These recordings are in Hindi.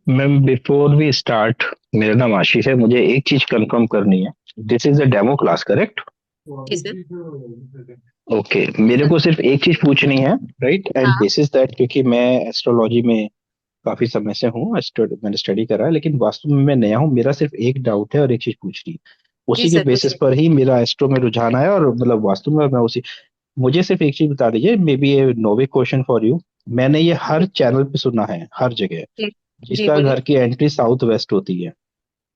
मैम बिफोर वी स्टार्ट, मेरा नाम आशीष है। मुझे एक चीज कंफर्म करनी है। This is a demo class, correct? जी सर। ओके, मेरे को सिर्फ एक चीज पूछनी है, राइट? एंड हाँ दिस इज दैट, क्योंकि मैं एस्ट्रोलॉजी में काफी समय से हूँ, मैंने स्टडी करा है, लेकिन वास्तु में मैं नया हूँ। मेरा सिर्फ एक डाउट है और एक चीज पूछनी है। जी उसी के सर, बेसिस पूछिए। पर ही मेरा एस्ट्रो में रुझान आया, और मतलब वास्तु में मैं उसी। मुझे सिर्फ एक चीज बता दीजिए, may be A no way question for you. मैंने ये हर चैनल पे सुना है, हर जगह, जी जी, जिसका बोलिए। घर की एंट्री साउथ वेस्ट होती है,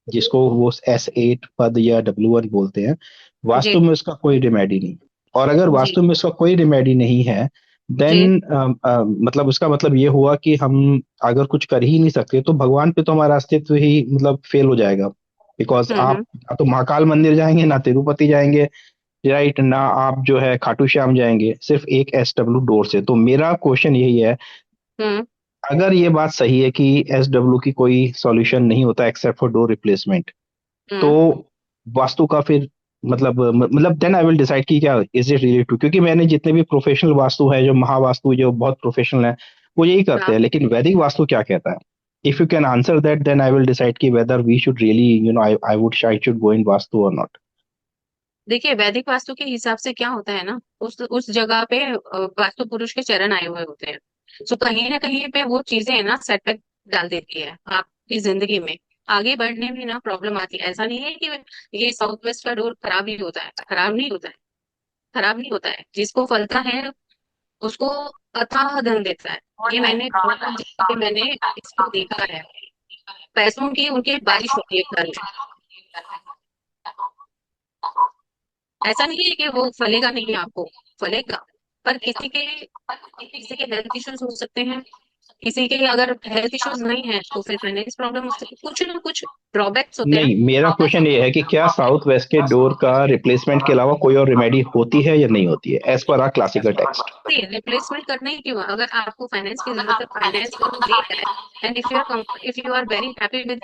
जिसको वो S8 पद या W1 बोलते हैं, वास्तु जी में उसका कोई रिमेडी नहीं। और अगर जी वास्तु में उसका कोई रिमेडी नहीं है, देन जी। मतलब उसका मतलब ये हुआ कि हम अगर कुछ कर ही नहीं सकते, तो भगवान पे तो हमारा अस्तित्व ही मतलब फेल हो जाएगा। बिकॉज आप हम्म। ना तो महाकाल मंदिर जाएंगे, ना तिरुपति जाएंगे, राइट, ना आप जो है खाटू श्याम जाएंगे, सिर्फ एक SW डोर से। तो मेरा क्वेश्चन यही है, हम्म। अगर ये बात सही है कि SW की कोई सॉल्यूशन नहीं होता एक्सेप्ट फॉर डोर रिप्लेसमेंट, तो हम्म। वास्तु का फिर मतलब देन आई विल डिसाइड कि क्या इज इट रियली ट्रू। क्योंकि मैंने जितने भी प्रोफेशनल वास्तु है, जो महावास्तु जो बहुत प्रोफेशनल है, वो यही करते हाँ, हैं। लेकिन वैदिक वास्तु क्या कहता है? If you can answer that, then I will decide कि whether we should really, I should go in vastu और नॉट। देखिए वैदिक वास्तु के हिसाब से क्या होता है ना, उस जगह पे वास्तु पुरुष के चरण आए हुए होते हैं। सो कहीं ना कहीं पे वो चीजें है ना सेटबैक डाल देती है आपकी जिंदगी में। आगे बढ़ने में ना प्रॉब्लम आती है। ऐसा नहीं है कि ये साउथ वेस्ट का डोर खराब ही होता है, खराब नहीं होता है। खराब नहीं होता है, जिसको फलता है उसको अथाह धन देता है। ये मैंने बहुत जगह पे मैंने इसको देखा है। पैसों की उनकी बारिश होती है घर में। ऐसा नहीं है कि वो फलेगा नहीं, आपको फलेगा। पर किसी के हेल्थ इश्यूज हो सकते हैं। किसी के अगर हेल्थ इश्यूज नहीं है तो फिर फाइनेंस प्रॉब्लम हो सकती है, कुछ ना कुछ ड्रॉबैक्स होते हैं। नहीं, मेरा क्वेश्चन ये है कि क्या साउथ वेस्ट के डोर का रिप्लेसमेंट के अलावा कोई और रेमेडी होती है या नहीं होती है, as per are classical text? Replacement करना ही क्यों? अगर आपको फाइनेंस की जरूरत है, फाइनेंस को तो दे रहा है। And if you are very happy with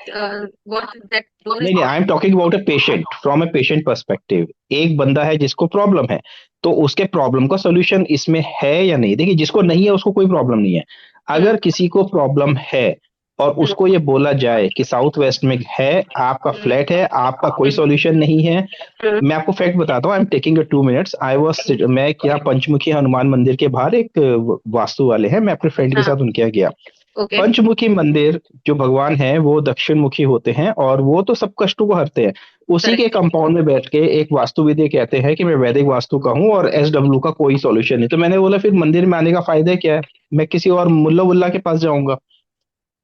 what that door is. नहीं नहीं, I am talking about a patient, from a patient perspective. एक बंदा है जिसको प्रॉब्लम है, तो उसके प्रॉब्लम का सोल्यूशन इसमें है या नहीं? देखिए, जिसको नहीं है उसको कोई प्रॉब्लम नहीं है। अगर हम्म। किसी को प्रॉब्लम है और हम्म। उसको ये बोला जाए कि साउथ वेस्ट में है, आपका हम्म। फ्लैट है, आपका कोई हम्म। सॉल्यूशन नहीं है। हम्म। मैं आपको फैक्ट बताता हूँ, I am taking 2 minutes. I was, मैं क्या, पंचमुखी हनुमान मंदिर के बाहर एक वास्तु वाले हैं, मैं अपने फ्रेंड के हाँ। साथ उनके यहाँ गया। ओके। पंचमुखी मंदिर, जो भगवान है वो दक्षिण मुखी होते हैं, और वो तो सब कष्टों को हरते हैं। उसी के करेक्ट। कंपाउंड में बैठ के एक वास्तुविद कहते हैं कि मैं वैदिक वास्तु का हूँ और SW का कोई सॉल्यूशन नहीं। तो मैंने बोला, फिर मंदिर में आने का फायदा क्या है? मैं किसी और मुल्ला वुल्ला के पास जाऊंगा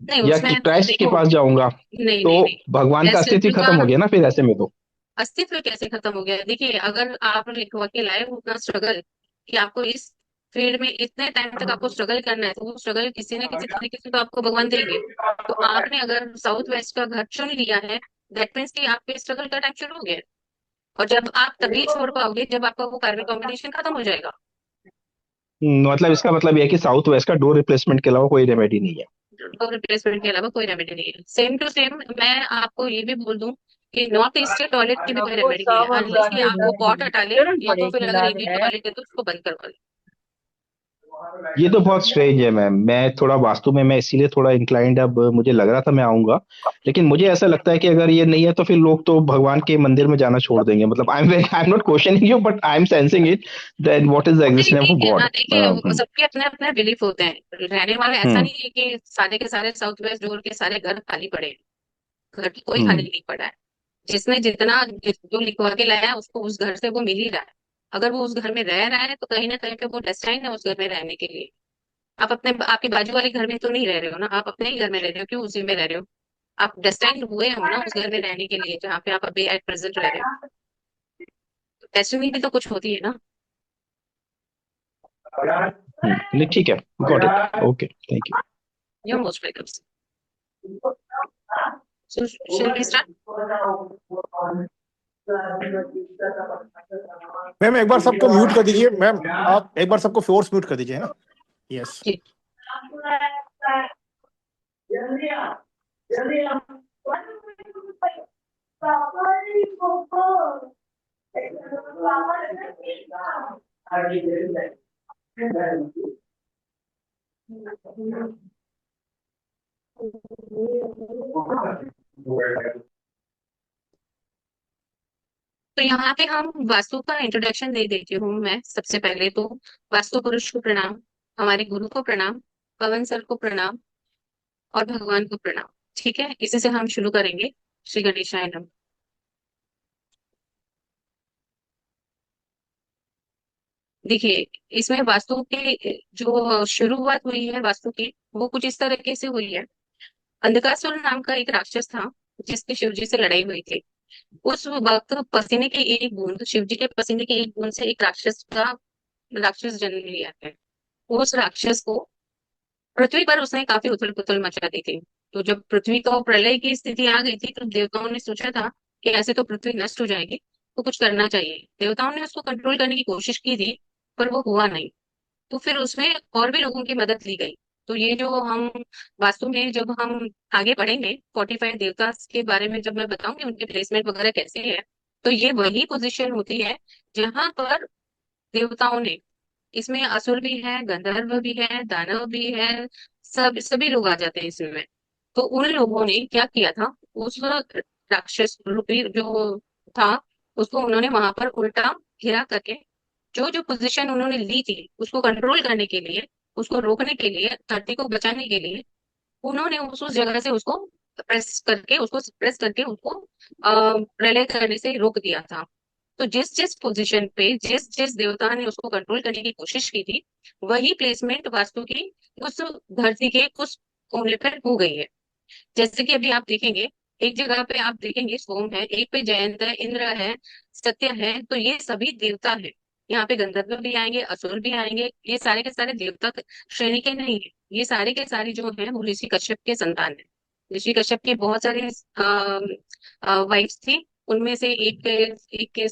नहीं, या कि उसमें तो क्राइस्ट के देखो। पास जाऊंगा? नहीं तो नहीं नहीं। भगवान का अस्तित्व ही SW का खत्म हो गया ना फिर ऐसे में तो। अस्तित्व कैसे खत्म हो गया? देखिए, अगर आप लिखवा के लाए हो उतना स्ट्रगल कि आपको इस फील्ड में इतने टाइम तक आपको स्ट्रगल करना है, तो वो स्ट्रगल किसी न किसी तरीके से तो आपको भगवान देंगे। तो आपने अगर साउथ वेस्ट का घर चुन लिया है, दैट मीन्स कि आपके स्ट्रगल का टाइम शुरू हो गया है। और जब आप तभी छोड़ पाओगे जब आपका वो कार्मिक कॉम्बिनेशन खत्म हो जाएगा। मतलब इसका मतलब यह है कि साउथ वेस्ट का डोर रिप्लेसमेंट के अलावा कोई रेमेडी नहीं है। तो रिप्लेसमेंट के अलावा कोई रेमेडी नहीं है। सेम टू सेम मैं आपको ये भी बोल दूं कि नॉर्थ ईस्ट के टॉयलेट की भी कोई रेमेडी नहीं है, अनलेस कि आप वो पॉट हटा ले, या तो फिर अगर इंडियन टॉयलेट है तो उसको बंद करवा ले। ये तो बहुत स्ट्रेंज है मैम। मैं थोड़ा वास्तु में, मैं इसीलिए थोड़ा इंक्लाइंड, अब मुझे लग रहा था मैं आऊंगा, लेकिन मुझे ऐसा लगता है कि अगर ये नहीं है तो फिर लोग तो भगवान के मंदिर में जाना छोड़ देंगे। मतलब I am not questioning you, but I am sensing it, that what is the नहीं एग्जिस्टेंस ठीक ऑफ है ना, गॉड। देखिए सबके अपने अपने बिलीफ होते हैं रहने वाले। ऐसा हम्म नहीं है कि सारे के सारे साउथ वेस्ट डोर के सारे घर खाली पड़े हैं। घर कोई खाली हम्म नहीं पड़ा है। जिसने जो लिखवा के लाया है उसको उस घर से वो मिल ही रहा है। अगर वो उस घर में रह रहा है तो कहीं ना कहीं पे वो डेस्टाइन है उस घर में रहने के लिए। आप अपने आपके बाजू वाले घर में तो नहीं रह रहे हो ना, आप अपने ही घर में रह रहे हो, क्यों उसी में रह रहे हो? आप डेस्टाइन हुए हो ना उस घर में रहने के लिए जहाँ पे आप अभी एट प्रेजेंट रह रहे हो। डेस्टिनी भी तो कुछ होती है ना। नहीं, ठीक है, got it, okay, thank you. You most welcome. So shall we start? Ma'am एक बार सबको म्यूट कर दीजिए। मैम आप एक बार सबको फोर्स म्यूट कर दीजिए, है ना? यस। जी। तो यहाँ पे हम वास्तु का इंट्रोडक्शन दे देती हूँ मैं। सबसे पहले तो वास्तु पुरुष को प्रणाम, हमारे गुरु को प्रणाम, पवन सर को प्रणाम और भगवान को प्रणाम। ठीक है, इसी से हम शुरू करेंगे। श्री गणेशाय नमः। देखिए, इसमें वास्तु के जो शुरुआत हुई है वास्तु की, वो कुछ इस तरीके से हुई है। अंधकासुर नाम का एक राक्षस था, जिसकी शिव जी से लड़ाई हुई थी। उस वक्त पसीने की एक बूंद, शिव जी के पसीने की एक बूंद से एक राक्षस जन्म लिया है। उस राक्षस को पृथ्वी पर उसने काफी उथल पुथल मचा दी थी। तो जब पृथ्वी को प्रलय की स्थिति आ गई थी, तो देवताओं ने सोचा था कि ऐसे तो पृथ्वी नष्ट हो जाएगी, तो कुछ करना चाहिए। देवताओं ने उसको कंट्रोल करने की कोशिश की थी, पर वो हुआ नहीं। तो फिर उसमें और भी लोगों की मदद ली गई। तो ये जो हम वास्तु में जब हम आगे बढ़ेंगे, 45 देवता के बारे में जब मैं बताऊंगी, उनके प्लेसमेंट वगैरह कैसे है, तो ये वही पोजीशन होती है जहां पर देवताओं ने, इसमें असुर भी है, गंधर्व भी है, दानव भी है, सब सभी लोग आ जाते हैं इसमें। तो उन लोगों ने क्या किया था, उस राक्षस रूपी जो था, उसको उन्होंने वहां पर उल्टा घेरा करके, जो जो पोजीशन उन्होंने ली थी उसको कंट्रोल करने के लिए, उसको रोकने के लिए, धरती को बचाने के लिए, उन्होंने उस जगह से उसको प्रेस करके उसको प्रलय करने से रोक दिया था। तो जिस जिस पोजीशन पे जिस जिस देवता ने उसको कंट्रोल करने की कोशिश की थी, वही प्लेसमेंट वास्तु की उस धरती के उस कोने पर हो गई है। जैसे कि अभी आप देखेंगे, एक जगह पे आप देखेंगे सोम है, एक पे जयंत है, इंद्र है, सत्य है, तो ये सभी देवता है। यहाँ पे गंधर्व भी आएंगे, असुर भी आएंगे, ये सारे के सारे देवता श्रेणी के नहीं है। ये सारे के सारे जो है वो ऋषि कश्यप के संतान है। ऋषि कश्यप की बहुत सारी वाइफ्स थी। उनमें से एक के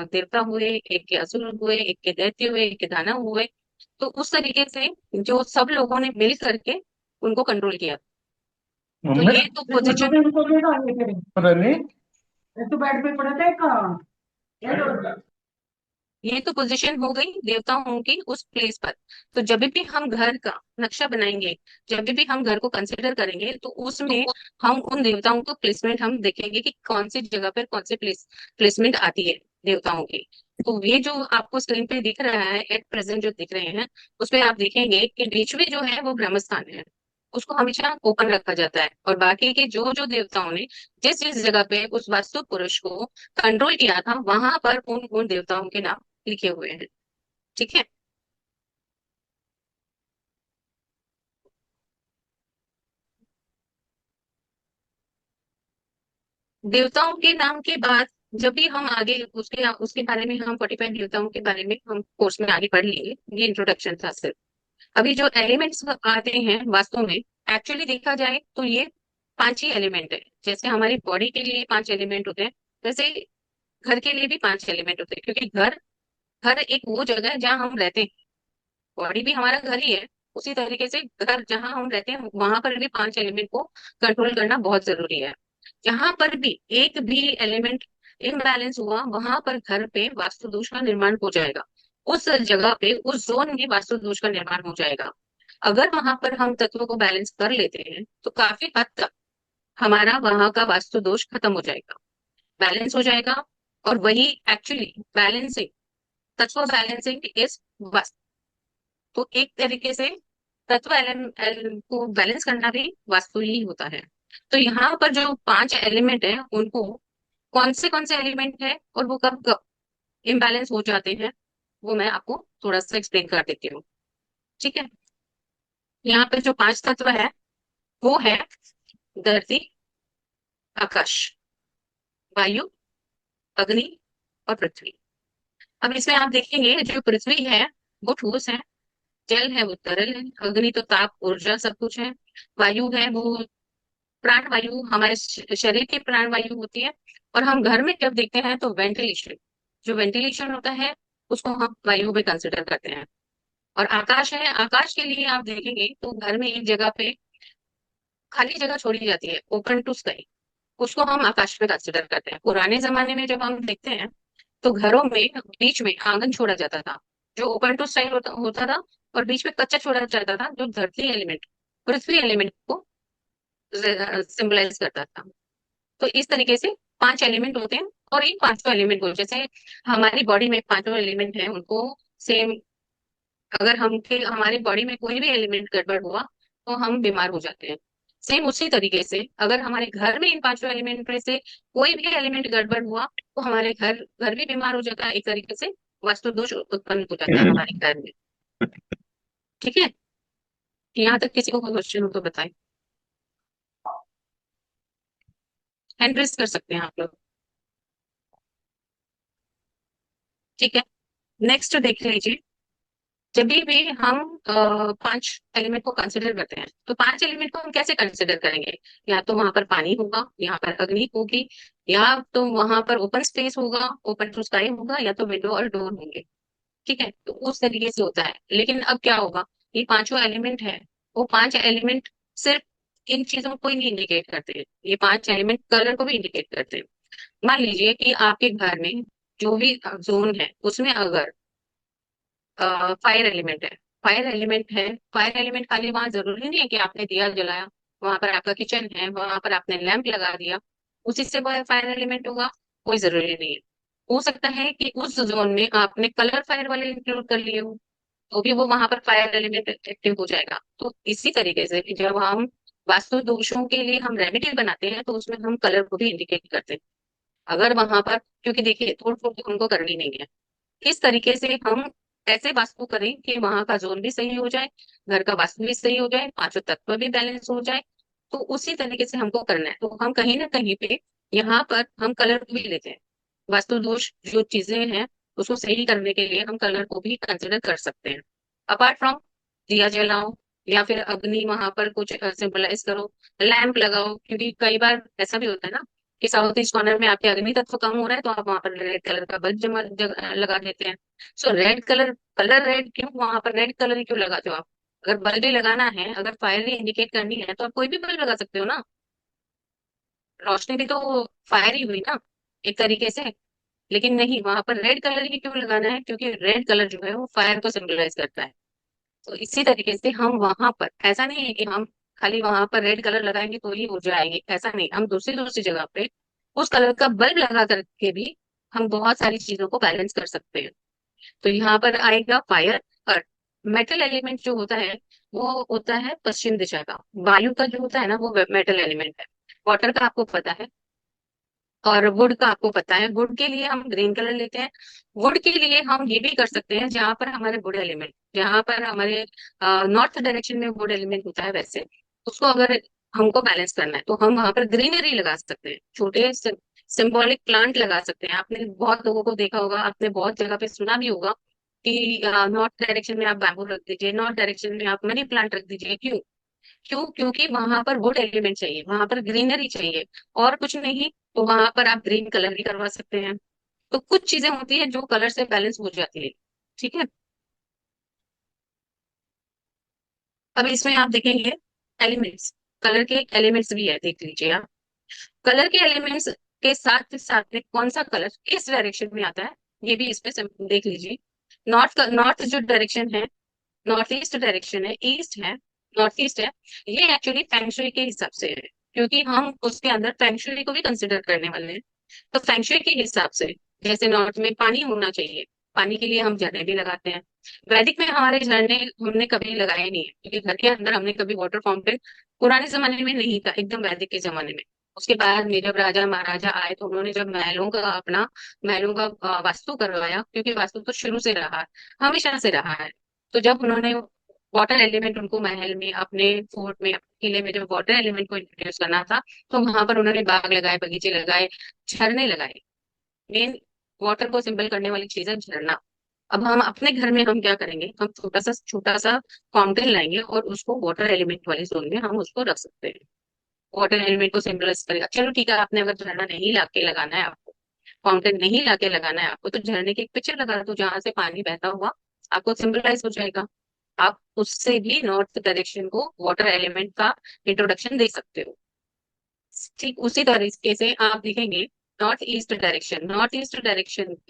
देवता हुए, एक के असुर हुए, एक के दैत्य हुए, एक के दानव हुए। तो उस तरीके से जो सब लोगों ने मिल करके उनको कंट्रोल किया। तो मम्मी ये तो पोजीशन, रनी तू बेड पे पड़ा था कहाँ? ये लो। ये तो पोजीशन हो गई देवताओं की उस प्लेस पर। तो जब भी हम घर का नक्शा बनाएंगे, जब भी हम घर को कंसिडर करेंगे, तो उसमें हम उन देवताओं को प्लेसमेंट हम देखेंगे कि कौन सी जगह पर कौन सी प्लेसमेंट आती है देवताओं की। तो ये जो आपको स्क्रीन पे दिख रहा है एट प्रेजेंट जो दिख रहे हैं, उसमें आप देखेंगे कि बीच में जो है वो ब्रह्म स्थान है। उसको हमेशा ओपन रखा जाता है, और बाकी के जो जो देवताओं ने जिस जिस जगह पे उस वास्तु पुरुष को कंट्रोल किया था, वहां पर उन उन देवताओं के नाम लिखे हुए हैं। ठीक है। देवताओं के नाम के बाद जब भी हम आगे उसके उसके बारे में, हम 45 देवताओं के बारे में हम कोर्स में आगे पढ़ लेंगे। ये इंट्रोडक्शन था सिर्फ। अभी जो एलिमेंट्स आते हैं वास्तु में, एक्चुअली देखा जाए तो ये 5 ही एलिमेंट है। जैसे हमारी बॉडी के लिए 5 एलिमेंट होते हैं, वैसे घर के लिए भी 5 एलिमेंट होते हैं। क्योंकि घर घर एक वो जगह है जहाँ हम रहते हैं। बॉडी भी हमारा घर ही है। उसी तरीके से घर जहाँ हम रहते हैं, वहां पर भी 5 एलिमेंट को कंट्रोल करना बहुत जरूरी है। जहां पर भी एक भी एलिमेंट इम्बैलेंस हुआ, वहां पर घर पे वास्तु दोष का निर्माण हो जाएगा। उस जगह पे, उस जोन में वास्तु दोष का निर्माण हो जाएगा। अगर वहां पर हम तत्वों को बैलेंस कर लेते हैं, तो काफी हद तक हमारा वहां का वास्तु दोष खत्म हो जाएगा, बैलेंस हो जाएगा। और वही एक्चुअली बैलेंसिंग, तत्व बैलेंसिंग इज वास्तु। तो एक तरीके से तत्व को बैलेंस करना भी वास्तु ही होता है। तो यहाँ पर जो 5 एलिमेंट है, उनको कौन से एलिमेंट है और वो कब कब इम्बैलेंस हो जाते हैं, वो मैं आपको थोड़ा सा एक्सप्लेन कर देती हूँ। ठीक है। यहाँ पे जो 5 तत्व है, वो है धरती, आकाश, वायु, अग्नि और पृथ्वी। अब इसमें आप देखेंगे जो पृथ्वी है वो ठोस है, जल है वो तरल है, अग्नि तो ताप ऊर्जा सब कुछ है, वायु है वो प्राण वायु, हमारे शरीर की प्राण वायु होती है। और हम घर में जब देखते हैं तो वेंटिलेशन, जो वेंटिलेशन होता है उसको हम वायु में कंसिडर करते हैं। और आकाश है, आकाश के लिए आप देखेंगे तो घर में एक जगह पे खाली जगह छोड़ी जाती है, ओपन टू स्काई, उसको हम आकाश में कंसिडर करते हैं। पुराने जमाने में जब हम देखते हैं, तो घरों में बीच में आंगन छोड़ा जाता था, जो ओपन टू स्काई होता था। और बीच में कच्चा छोड़ा जाता था, जो धरती एलिमेंट, पृथ्वी एलिमेंट को सिंबलाइज करता था। तो इस तरीके से 5 एलिमेंट होते हैं, और इन पांचों एलिमेंट को, जैसे हमारी बॉडी में पांचों एलिमेंट हैं, उनको सेम, अगर हमारी बॉडी में कोई भी एलिमेंट गड़बड़ हुआ तो हम बीमार हो जाते हैं। सेम उसी तरीके से अगर हमारे घर में इन पांचों एलिमेंट में से कोई भी एलिमेंट गड़बड़ हुआ तो हमारे घर घर भी बीमार हो जाता है, एक तरीके से वास्तु दोष उत्पन्न हो जाता है हमारे घर में। ठीक है, यहाँ तक किसी को कोई क्वेश्चन हो तो बताएं, हैंड रेस कर सकते हैं आप लोग। ठीक है, नेक्स्ट देख लीजिए। जब भी हम 5 एलिमेंट को कंसिडर करते हैं, तो 5 एलिमेंट को हम कैसे कंसिडर करेंगे? या तो वहां पर पानी होगा, यहाँ पर अग्नि होगी, या तो वहां पर ओपन स्पेस होगा, ओपन टू स्काई होगा, या तो विंडो और डोर होंगे। ठीक है, तो उस तरीके से होता है। लेकिन अब क्या होगा, ये पांचों एलिमेंट है, वो 5 एलिमेंट सिर्फ इन चीजों को ही नहीं इंडिकेट करते हैं, ये 5 एलिमेंट कलर को भी इंडिकेट करते हैं। मान लीजिए कि आपके घर में जो भी जोन है उसमें अगर फायर एलिमेंट है, फायर एलिमेंट खाली वहां जरूरी नहीं है कि आपने दिया जलाया, वहां पर आपका किचन है, वहां पर आपने लैंप लगा दिया, उसी से फायर एलिमेंट होगा, कोई जरूरी नहीं है। हो सकता है कि उस जोन में आपने कलर फायर वाले इंक्लूड कर लिए हो, तो भी वो वहां पर फायर एलिमेंट एक्टिव हो जाएगा। तो इसी तरीके से जब हम वास्तु दोषों के लिए हम रेमेडी बनाते हैं तो उसमें हम कलर को भी इंडिकेट करते हैं। अगर वहां पर, क्योंकि देखिए तोड़ फोड़ तो हमको करनी नहीं है, इस तरीके से हम ऐसे वास्तु करें कि वहां का जोन भी सही हो जाए, घर का वास्तु भी सही हो जाए, पांचों तत्व भी बैलेंस हो जाए। तो उसी तरीके से हमको करना है। तो हम कहीं ना कहीं पे यहाँ पर हम कलर को भी लेते हैं, वास्तु दोष जो चीजें हैं उसको सही करने के लिए हम कलर को भी कंसिडर कर सकते हैं। अपार्ट फ्रॉम दिया जलाओ, या फिर अग्नि वहां पर कुछ सिंबलाइज करो, लैंप लगाओ, क्योंकि कई बार ऐसा भी होता है ना कि साउथ ईस्ट कॉर्नर में आपके अग्नि तत्व कम हो रहा है, तो आप वहां पर रेड कलर का बल्ब लगा देते हैं। सो रेड कलर, कलर रेड क्यों, वहां पर रेड कलर ही क्यों लगाते हो आप? अगर बल्ब ही लगाना है, अगर फायर ही इंडिकेट करनी है, तो आप कोई भी बल्ब लगा सकते हो ना, रोशनी भी तो फायर ही हुई ना एक तरीके से। लेकिन नहीं, वहां पर रेड कलर ही क्यों लगाना है? क्योंकि रेड कलर जो है वो फायर को सिंबलाइज करता है। तो इसी तरीके से हम वहां पर, ऐसा नहीं है कि हम खाली वहां पर रेड कलर लगाएंगे तो ही हो जाएंगे, ऐसा नहीं, हम दूसरी दूसरी जगह पे उस कलर का बल्ब लगा करके भी हम बहुत सारी चीजों को बैलेंस कर सकते हैं। तो यहाँ पर आएगा फायर। अर्थ, मेटल एलिमेंट जो होता है वो होता है पश्चिम दिशा का, वायु का जो होता है ना वो मेटल एलिमेंट है। वाटर का आपको पता है, और वुड का आपको पता है, वुड के लिए हम ग्रीन कलर लेते हैं। वुड के लिए हम ये भी कर सकते हैं, जहां पर हमारे वुड एलिमेंट, जहां पर हमारे नॉर्थ डायरेक्शन में वुड एलिमेंट होता है, वैसे उसको अगर हमको बैलेंस करना है तो हम वहां पर ग्रीनरी लगा सकते हैं, छोटे सिंबॉलिक प्लांट लगा सकते हैं। आपने बहुत लोगों को देखा होगा, आपने बहुत जगह पे सुना भी होगा कि नॉर्थ डायरेक्शन में आप बैम्बू रख दीजिए, नॉर्थ डायरेक्शन में आप मनी प्लांट रख दीजिए। क्यों? क्यों? क्योंकि वहां पर वुड एलिमेंट चाहिए, वहां पर ग्रीनरी चाहिए, और कुछ नहीं। तो वहां पर आप ग्रीन कलर भी करवा सकते हैं। तो कुछ चीजें होती है जो कलर से बैलेंस हो जाती है। ठीक है, अब इसमें आप देखेंगे एलिमेंट्स, कलर के एलिमेंट्स भी है, देख लीजिए आप। कलर के एलिमेंट्स के साथ साथ में कौन सा कलर किस डायरेक्शन में आता है, ये भी इसमें देख लीजिए। नॉर्थ जो डायरेक्शन है, नॉर्थ ईस्ट डायरेक्शन है, ईस्ट है, नॉर्थ ईस्ट है, ये एक्चुअली फेंगशुई के हिसाब से है, क्योंकि हम उसके अंदर फेंगशुई को भी कंसिडर करने वाले हैं। तो फेंगशुई के हिसाब से, जैसे नॉर्थ में पानी होना चाहिए, पानी के लिए हम झरने भी लगाते हैं। वैदिक में हमारे झरने हमने कभी लगाए नहीं है, क्योंकि घर के अंदर हमने कभी वाटर फाउंटेन पुराने जमाने में नहीं था, एकदम वैदिक के जमाने में। उसके बाद में जब राजा महाराजा आए तो उन्होंने जब महलों का वास्तु करवाया, क्योंकि वास्तु तो शुरू से रहा है, हमेशा से रहा है। तो जब उन्होंने वाटर एलिमेंट उनको महल में, अपने फोर्ट में, अपने किले में जब वाटर एलिमेंट को इंट्रोड्यूस करना था, तो वहां पर उन्होंने बाग लगाए, बगीचे लगाए, झरने लगाए। मेन वाटर को सिंबल करने वाली चीज है झरना। अब हम अपने घर में हम क्या करेंगे, हम छोटा सा फाउंटेन लाएंगे और उसको वाटर एलिमेंट वाली जोन में हम उसको रख सकते हैं। वाटर एलिमेंट को सिंबलाइज करेगा। चलो ठीक है, आपने अगर झरना नहीं लाके लगाना है आपको, फाउंटेन नहीं लाके लगाना है आपको, तो झरने की एक पिक्चर लगा दो जहां से पानी बहता हुआ आपको सिंबलाइज हो जाएगा। आप उससे भी नॉर्थ डायरेक्शन को वाटर एलिमेंट का इंट्रोडक्शन दे सकते हो। ठीक उसी तरीके से आप देखेंगे नॉर्थ ईस्ट डायरेक्शन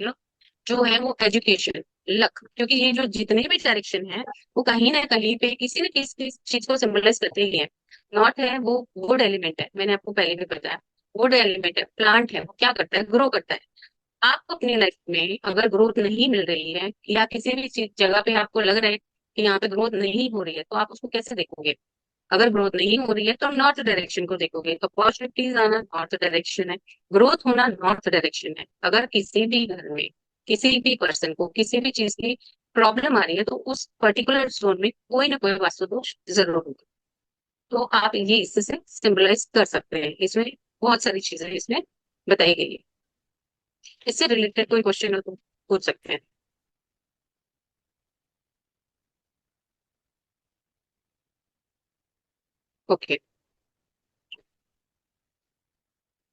जो है वो एजुकेशन, लक, क्योंकि ये जो जितने भी डायरेक्शन है वो कहीं ना कहीं पे किसी न किसी चीज को सिंबलाइज करते ही है। नॉर्थ है वो वुड एलिमेंट है, मैंने आपको पहले भी बताया। वुड एलिमेंट है, प्लांट है, वो क्या करता है, ग्रो करता है। आपको अपनी लाइफ में अगर ग्रोथ नहीं मिल रही है या किसी भी चीज जगह पे आपको लग रहा है कि यहाँ पे ग्रोथ नहीं हो रही है, तो आप उसको कैसे देखोगे? अगर ग्रोथ नहीं हो रही है तो नॉर्थ डायरेक्शन को देखोगे। अपॉर्चुनिटीज आना नॉर्थ डायरेक्शन है, ग्रोथ होना नॉर्थ डायरेक्शन है। अगर किसी भी घर में किसी भी पर्सन को किसी भी चीज की प्रॉब्लम आ रही है तो उस पर्टिकुलर जोन में कोई ना कोई वास्तु दोष जरूर होगा। तो आप ये इससे सिंबलाइज कर सकते हैं। इसमें बहुत सारी चीजें इसमें बताई गई है। इससे रिलेटेड कोई क्वेश्चन हो तो पूछ सकते हैं। ओके,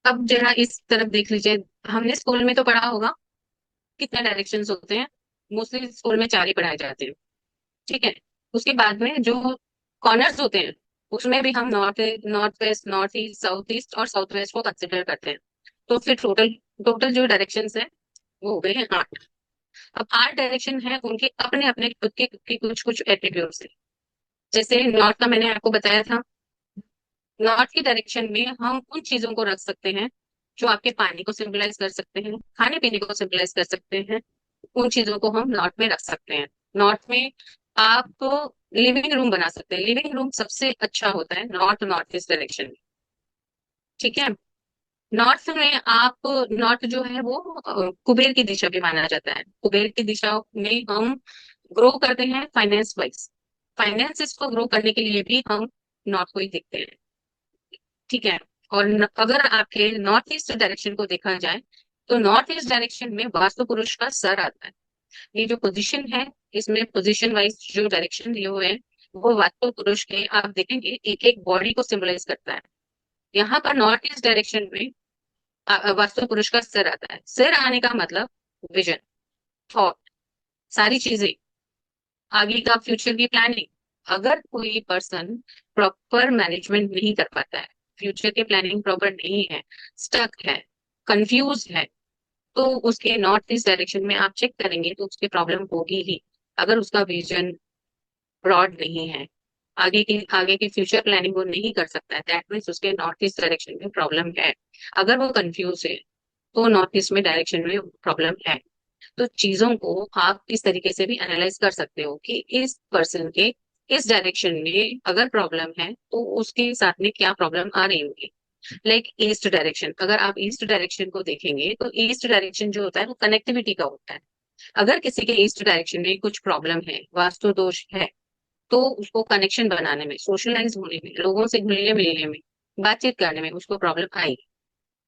अब जरा इस तरफ देख लीजिए। हमने स्कूल में तो पढ़ा होगा कितने डायरेक्शंस होते हैं। मोस्टली स्कूल में चार ही पढ़ाए जाते हैं, ठीक है। उसके बाद में जो कॉर्नर्स होते हैं उसमें भी हम north north west, north east, south east और साउथ वेस्ट को कंसिडर करते हैं। तो फिर टोटल टोटल जो डायरेक्शंस है वो हो गए हैं 8। अब 8 डायरेक्शन है, उनके अपने अपने खुद के कुछ कुछ एट्रीब्यूट्स हैं। जैसे नॉर्थ का मैंने आपको बताया था। नॉर्थ की डायरेक्शन में हम उन चीजों को रख सकते हैं जो आपके पानी को सिंबलाइज कर सकते हैं, खाने पीने को सिंबलाइज कर सकते हैं। उन चीजों को हम नॉर्थ में रख सकते हैं। नॉर्थ में आप लिविंग रूम बना सकते हैं। लिविंग रूम सबसे अच्छा होता है नॉर्थ नॉर्थ ईस्ट डायरेक्शन में, ठीक है। नॉर्थ में आप नॉर्थ जो है वो कुबेर की दिशा भी माना जाता है। कुबेर की दिशा में हम ग्रो करते हैं फाइनेंस वाइज। फाइनेंसिस को ग्रो करने के लिए भी हम नॉर्थ को ही देखते हैं, ठीक है। और अगर आपके नॉर्थ ईस्ट डायरेक्शन को देखा जाए तो नॉर्थ ईस्ट डायरेक्शन में वास्तु पुरुष का सर आता है। ये जो पोजीशन है इसमें पोजीशन वाइज जो डायरेक्शन दिए हुए हैं वो वास्तु पुरुष के आप देखेंगे एक एक बॉडी को सिंबलाइज करता है। यहाँ पर नॉर्थ ईस्ट डायरेक्शन में वास्तु पुरुष का सिर आता है। सिर आने का मतलब विजन, थॉट, सारी चीजें, आगे का फ्यूचर की प्लानिंग। अगर कोई पर्सन प्रॉपर मैनेजमेंट नहीं कर पाता है, फ्यूचर की प्लानिंग प्रॉपर नहीं है, स्टक है, कंफ्यूज है, तो उसके नॉर्थ ईस्ट डायरेक्शन में आप चेक करेंगे तो उसकी प्रॉब्लम होगी ही। अगर उसका विजन ब्रॉड नहीं है, आगे की फ्यूचर प्लानिंग वो नहीं कर सकता है, दैट मीन्स उसके नॉर्थ ईस्ट डायरेक्शन में प्रॉब्लम है। अगर वो कंफ्यूज है तो नॉर्थ ईस्ट में डायरेक्शन में प्रॉब्लम है। तो चीजों को आप इस तरीके से भी एनालाइज कर सकते हो कि इस पर्सन के इस डायरेक्शन में अगर प्रॉब्लम है तो उसके साथ में क्या प्रॉब्लम आ रही होगी। लाइक ईस्ट डायरेक्शन, अगर आप ईस्ट डायरेक्शन को देखेंगे तो ईस्ट डायरेक्शन जो होता है वो कनेक्टिविटी का होता है। अगर किसी के ईस्ट डायरेक्शन में कुछ प्रॉब्लम है, वास्तु दोष है, तो उसको कनेक्शन बनाने में, सोशलाइज होने में, लोगों से घुलने मिलने में, बातचीत करने में उसको प्रॉब्लम आएगी।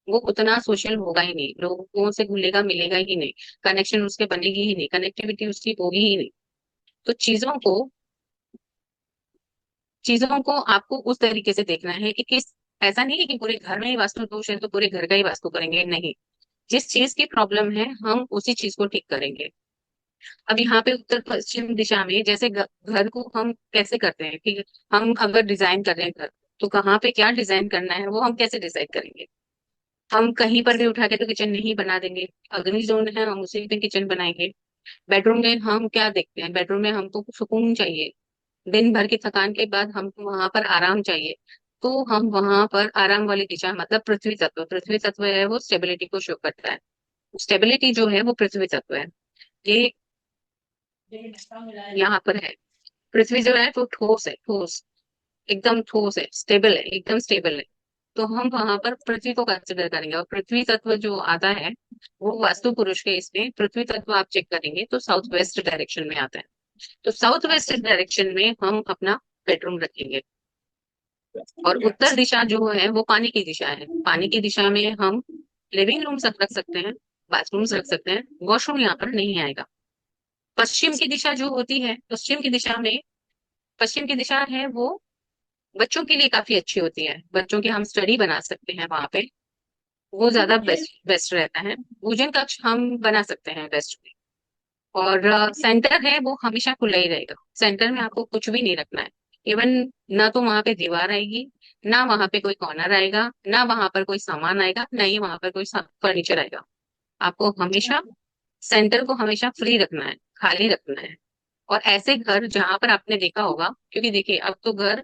वो उतना सोशल होगा ही नहीं, लोगों से घुलेगा मिलेगा ही नहीं, कनेक्शन उसके बनेगी ही नहीं, कनेक्टिविटी उसकी होगी ही नहीं। तो चीजों को आपको उस तरीके से देखना है कि किस, ऐसा नहीं है कि पूरे घर में ही वास्तु दोष है तो पूरे घर का ही वास्तु करेंगे, नहीं। जिस चीज की प्रॉब्लम है हम उसी चीज को ठीक करेंगे। अब यहाँ पे उत्तर पश्चिम दिशा में जैसे घर को हम कैसे करते हैं कि हम अगर डिजाइन कर रहे हैं घर, तो कहाँ पे क्या डिजाइन करना है वो हम कैसे डिसाइड करेंगे। हम कहीं पर भी उठा के तो किचन नहीं बना देंगे। अग्नि जोन है हम उसी पे किचन बनाएंगे। बेडरूम में हम क्या देखते हैं, बेडरूम में हमको सुकून चाहिए, दिन भर की थकान के बाद हमको वहां पर आराम चाहिए। तो हम वहां पर आराम वाली दिशा, मतलब पृथ्वी तत्व है वो स्टेबिलिटी को शो करता है। स्टेबिलिटी जो है वो पृथ्वी तत्व है। ये यहाँ पर है। पृथ्वी जो है वो ठोस है, ठोस, एकदम ठोस है, स्टेबल है, एकदम स्टेबल है। तो हम वहां पर पृथ्वी को कंसिडर करेंगे। और पृथ्वी तत्व जो आता है वो वास्तु पुरुष के, इसमें पृथ्वी तत्व आप चेक करेंगे तो साउथ वेस्ट डायरेक्शन में आता है। तो साउथ वेस्ट डायरेक्शन में हम अपना बेडरूम रखेंगे। और उत्तर दिशा जो है वो पानी की दिशा है। पानी की दिशा में हम लिविंग रूम रख सकते हैं, बाथरूम्स रख सकते हैं, वॉशरूम यहाँ पर नहीं आएगा। पश्चिम की दिशा जो होती है, पश्चिम की दिशा है वो बच्चों के लिए काफी अच्छी होती है। बच्चों की हम स्टडी बना सकते हैं वहां पे, वो ज्यादा बेस्ट बेस्ट रहता है। भोजन कक्ष हम बना सकते हैं बेस्ट में। और सेंटर है वो हमेशा खुला ही रहेगा। सेंटर में आपको कुछ भी नहीं रखना है। इवन ना तो वहां पे दीवार आएगी, ना वहां पे कोई कॉर्नर आएगा, ना वहां पर कोई सामान आएगा, ना ही वहां पर कोई फर्नीचर आएगा। आपको हमेशा सेंटर को हमेशा फ्री रखना है, खाली रखना है। और ऐसे घर जहां पर आपने देखा होगा, क्योंकि देखिए अब तो घर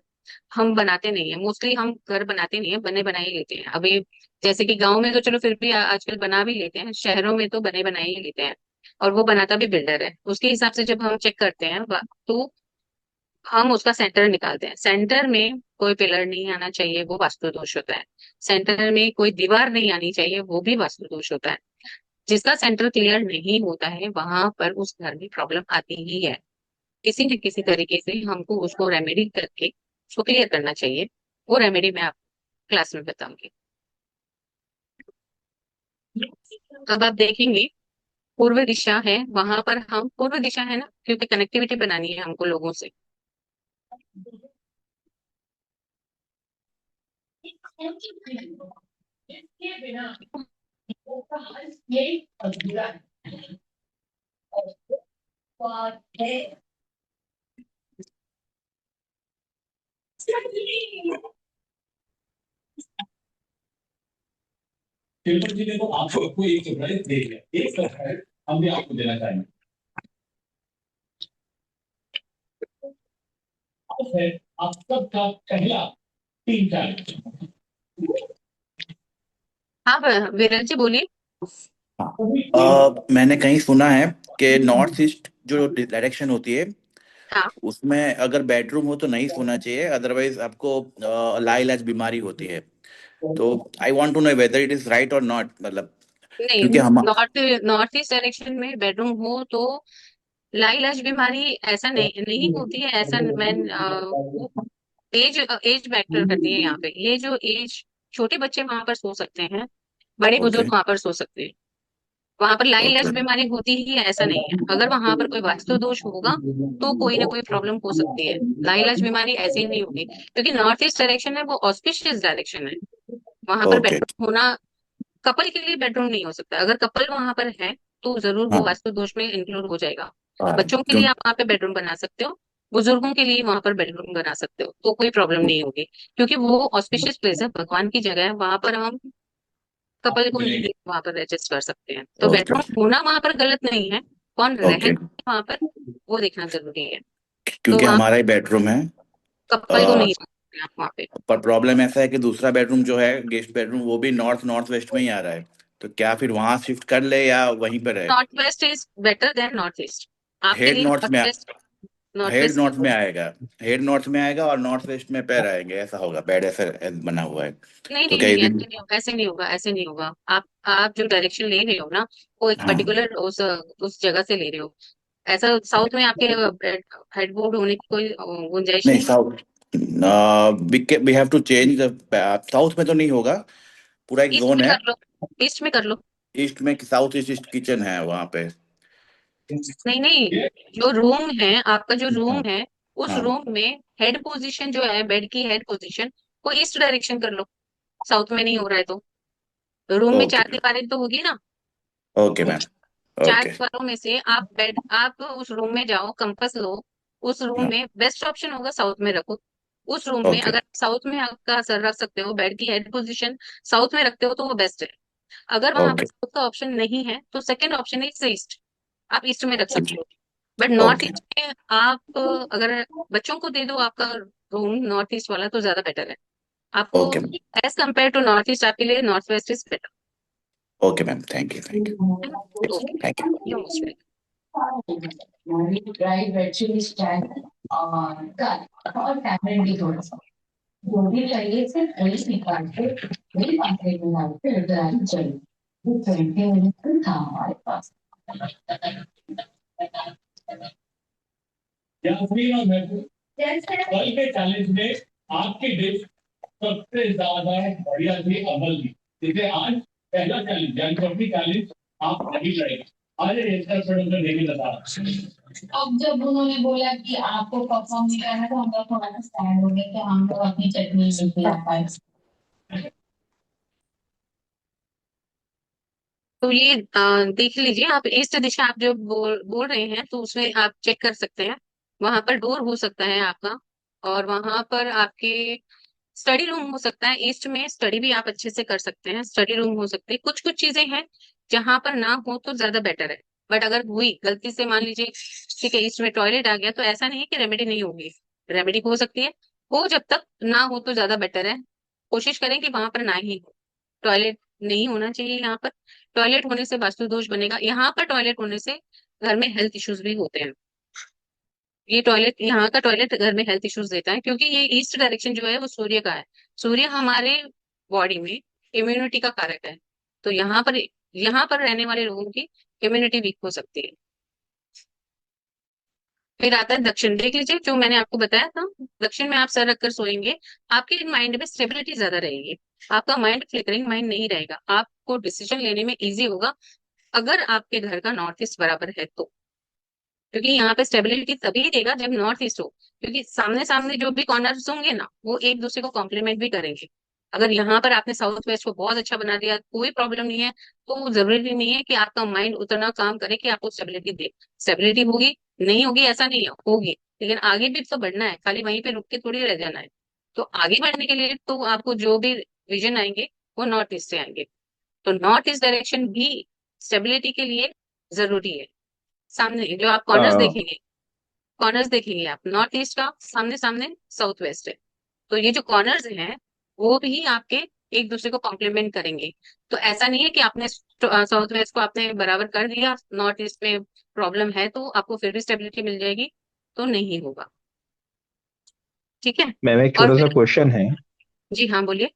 हम बनाते नहीं है, मोस्टली हम घर बनाते नहीं है, बने बनाए ही लेते हैं अभी। जैसे कि गांव में तो चलो फिर भी आजकल बना भी लेते हैं, शहरों में तो बने बनाए ही लेते हैं। और वो बनाता भी बिल्डर है, उसके हिसाब से जब हम चेक करते हैं तो हम उसका सेंटर निकालते हैं। सेंटर में कोई पिलर नहीं आना चाहिए, वो वास्तु दोष होता है। सेंटर में कोई दीवार नहीं आनी चाहिए, वो भी वास्तु दोष होता है। जिसका सेंटर क्लियर नहीं होता है वहां पर उस घर में प्रॉब्लम आती ही है। किसी न किसी तरीके से हमको उसको रेमेडी करके उसको क्लियर करना चाहिए। वो रेमेडी मैं आप क्लास में बताऊंगी। अब आप देखेंगे पूर्व दिशा है, वहां पर हम पूर्व दिशा है ना, क्योंकि कनेक्टिविटी बनानी है हमको लोगों से। तिरुपति जी ने तो आप सबको एक सरप्राइज दे दिया, एक सरप्राइज हम भी आपको देना चाहेंगे। आज है आप सबका पहला टीम चैलेंज। हाँ विरल जी बोलिए। मैंने कहीं सुना है कि नॉर्थ ईस्ट जो डायरेक्शन होती है हाँ उसमें अगर बेडरूम हो तो नहीं सोना चाहिए, अदरवाइज आपको लाइलाज बीमारी होती है। तो I want to know whether it is right और नॉट, मतलब नहीं, क्योंकि हम नॉर्थ नॉर्थ ईस्ट डायरेक्शन में बेडरूम हो तो लाइलाज बीमारी ऐसा नहीं नहीं होती है। ऐसा मैं एज एज मैटर करती है यहाँ पे। ये जो एज, छोटे बच्चे वहां पर सो सकते हैं, बड़े ओके बुजुर्ग वहां पर सो सकते हैं। वहां पर लाइलाज ओके बीमारी होती ही है ऐसा नहीं है। अगर वहां पर कोई वास्तु दोष होगा तो कोई ना कोई प्रॉब्लम हो सकती है। लाइलाज बीमारी ऐसे ही नहीं होगी, क्योंकि नॉर्थ ईस्ट डायरेक्शन है वो ऑस्पिशियस डायरेक्शन है। वहां पर ओके। बेडरूम होना कपल के लिए बेडरूम नहीं हो सकता। अगर कपल वहां पर है तो जरूर वो हाँ वास्तु दोष में इंक्लूड हो जाएगा। हाँ बच्चों के क्यों। लिए आप वहां पे बेडरूम बना सकते हो, बुजुर्गों के लिए वहां पर बेडरूम बना सकते हो, तो कोई प्रॉब्लम नहीं होगी। क्योंकि वो ऑस्पिशियस प्लेस है, भगवान की जगह है, वहां पर हम कपल को नहीं वहां पर एडजस्ट कर सकते हैं। तो ओके बेडरूम होना वहां पर गलत नहीं है, कौन रह रहा ओके, है वहां पर वो देखना जरूरी है। तो क्योंकि आप हमारा ही बेडरूम है। कपल को नहीं रख सकते आप वहां पे। पर प्रॉब्लम ऐसा है कि दूसरा बेडरूम जो है गेस्ट बेडरूम वो भी नॉर्थ नॉर्थ वेस्ट में ही आ रहा है, तो क्या फिर वहां शिफ्ट कर ले या वहीं पर है। North west is better than north east. आपके हेड लिए नॉर्थ में, north west, north head west. North में आएगा, हेड नॉर्थ में आएगा और नॉर्थ वेस्ट में पैर आएंगे, ऐसा होगा, बेड ऐसा बना हुआ है। नहीं तो नहीं क्या नहीं, ये ऐसे भी। नहीं होगा, ऐसे नहीं होगा, ऐसे नहीं होगा। आप जो डायरेक्शन ले रहे हो ना, वो एक हाँ पर्टिकुलर उस जगह से ले रहे हो। ऐसा साउथ में आपके हेडबोर्ड होने की कोई गुंजाइश नहीं, नहीं है। South we have to change the, south में तो नहीं होगा, पूरा एक ईस्ट जोन में है। कर लो, ईस्ट में कर लो। ईस्ट में, साउथ ईस्ट ईस्ट किचन है वहां पे। नहीं नहीं, जो रूम है आपका, जो रूम हाँ है उस हाँ रूम में हेड पोजीशन जो है, बेड की हेड पोजीशन वो ईस्ट डायरेक्शन कर लो। साउथ में नहीं हो रहा है तो रूम में ओके चार दीवारें तो होगी ना। ओके मैम चार ओके दीवारों में से आप उस रूम में जाओ, कंपास लो। उस रूम में बेस्ट ऑप्शन होगा साउथ में रखो। उस रूम में ओके अगर साउथ में आपका सर रख सकते हो, बेड की हेड पोजीशन साउथ में रखते हो तो वो बेस्ट है। अगर वहां पर ओके साउथ का ऑप्शन नहीं है तो सेकंड ऑप्शन है ईस्ट। आप ईस्ट में रख सकते हो। बट नॉर्थ ओके ईस्ट में आप अगर बच्चों को दे दो आपका रूम नॉर्थ ईस्ट वाला तो ज्यादा बेटर है आपको। Okay as compare to north east आपके लिए north west is better. Okay ma'am, thank you thank you okay, thank you. You most welcome. Dry red chilli stand और गार्लिक और टैमरिंड भी थोड़ा सा, जो भी चाहिए सिर्फ वही निकाल के वही पाते में डाल के लेकर आनी चाहिए। वो 20 मिनट था हमारे पास। यास्मीन और महबूब, कल के चैलेंज में आपकी डिश सबसे ज्यादा बढ़िया थी, अव्वल थी। इसे आज पहला चैलेंज यानी चौथी चैलेंज आप नहीं लड़ेंगे। आज इसका थोड़ा देवी बता। अब जब उन्होंने बोला कि आपको परफॉर्म नहीं करना तो हम लोग थोड़ा सा स्टैंड हो गए कि हम लोग अपनी चटनी लेके आ पाए। तो ये देख लीजिए आप, ईस्ट दिशा आप जो बोल रहे हैं तो उसमें आप चेक कर सकते हैं। वहां पर डोर हो सकता है आपका, और वहां पर आपके स्टडी रूम हो सकता है। ईस्ट में स्टडी भी आप अच्छे से कर सकते हैं, स्टडी रूम हो सकते हैं। कुछ कुछ चीजें हैं जहां पर ना हो तो ज्यादा बेटर है। बट अगर हुई गलती से, मान लीजिए ठीक है ईस्ट में टॉयलेट आ गया, तो ऐसा नहीं है कि रेमेडी नहीं होगी, रेमेडी हो सकती है। हो, जब तक ना हो तो ज्यादा बेटर है। कोशिश करें कि वहां पर ना ही हो, टॉयलेट नहीं होना चाहिए यहाँ पर। टॉयलेट होने से वास्तु दोष बनेगा, यहाँ पर टॉयलेट होने से घर में हेल्थ इश्यूज भी होते हैं। ये टॉयलेट, यहाँ का टॉयलेट घर में हेल्थ इश्यूज देता है, क्योंकि ये ईस्ट डायरेक्शन जो है वो सूर्य का है। सूर्य हमारे बॉडी में इम्यूनिटी का कारक है। तो यहाँ पर रहने वाले लोगों की इम्यूनिटी वीक हो सकती है। फिर आता है दक्षिण, देख लीजिए जो मैंने आपको बताया था। दक्षिण में आप सर रखकर सोएंगे, आपके माइंड में स्टेबिलिटी ज्यादा रहेगी। आपका माइंड फ्लिकरिंग माइंड नहीं रहेगा, आपको डिसीजन लेने में इजी होगा अगर आपके घर का नॉर्थ ईस्ट बराबर है तो। क्योंकि यहाँ पे स्टेबिलिटी तभी देगा जब नॉर्थ ईस्ट हो, क्योंकि सामने सामने जो भी कॉर्नर्स होंगे ना, वो एक दूसरे को कॉम्प्लीमेंट भी करेंगे। अगर यहाँ पर आपने साउथ वेस्ट को बहुत अच्छा बना दिया, कोई प्रॉब्लम नहीं है, तो वो जरूरी नहीं है कि आपका माइंड उतना काम करे कि आपको स्टेबिलिटी दे। स्टेबिलिटी होगी, नहीं होगी ऐसा नहीं है, होगी, लेकिन आगे भी तो बढ़ना है, खाली वहीं पे रुक के थोड़ी रह जाना है। तो आगे बढ़ने के लिए तो आपको जो भी विजन आएंगे वो नॉर्थ ईस्ट से आएंगे। तो नॉर्थ ईस्ट डायरेक्शन भी स्टेबिलिटी के लिए जरूरी है। सामने जो आप कॉर्नर्स देखेंगे आप नॉर्थ ईस्ट का, सामने सामने साउथ वेस्ट है। तो ये जो कॉर्नर्स हैं वो भी आपके एक दूसरे को कॉम्प्लीमेंट करेंगे। तो ऐसा नहीं है कि आपने साउथ वेस्ट को आपने बराबर कर दिया, नॉर्थ ईस्ट में प्रॉब्लम है तो आपको फिर भी स्टेबिलिटी मिल जाएगी, तो नहीं होगा। ठीक है। मैम एक और छोटा सा फिर, क्वेश्चन है। जी हाँ बोलिए।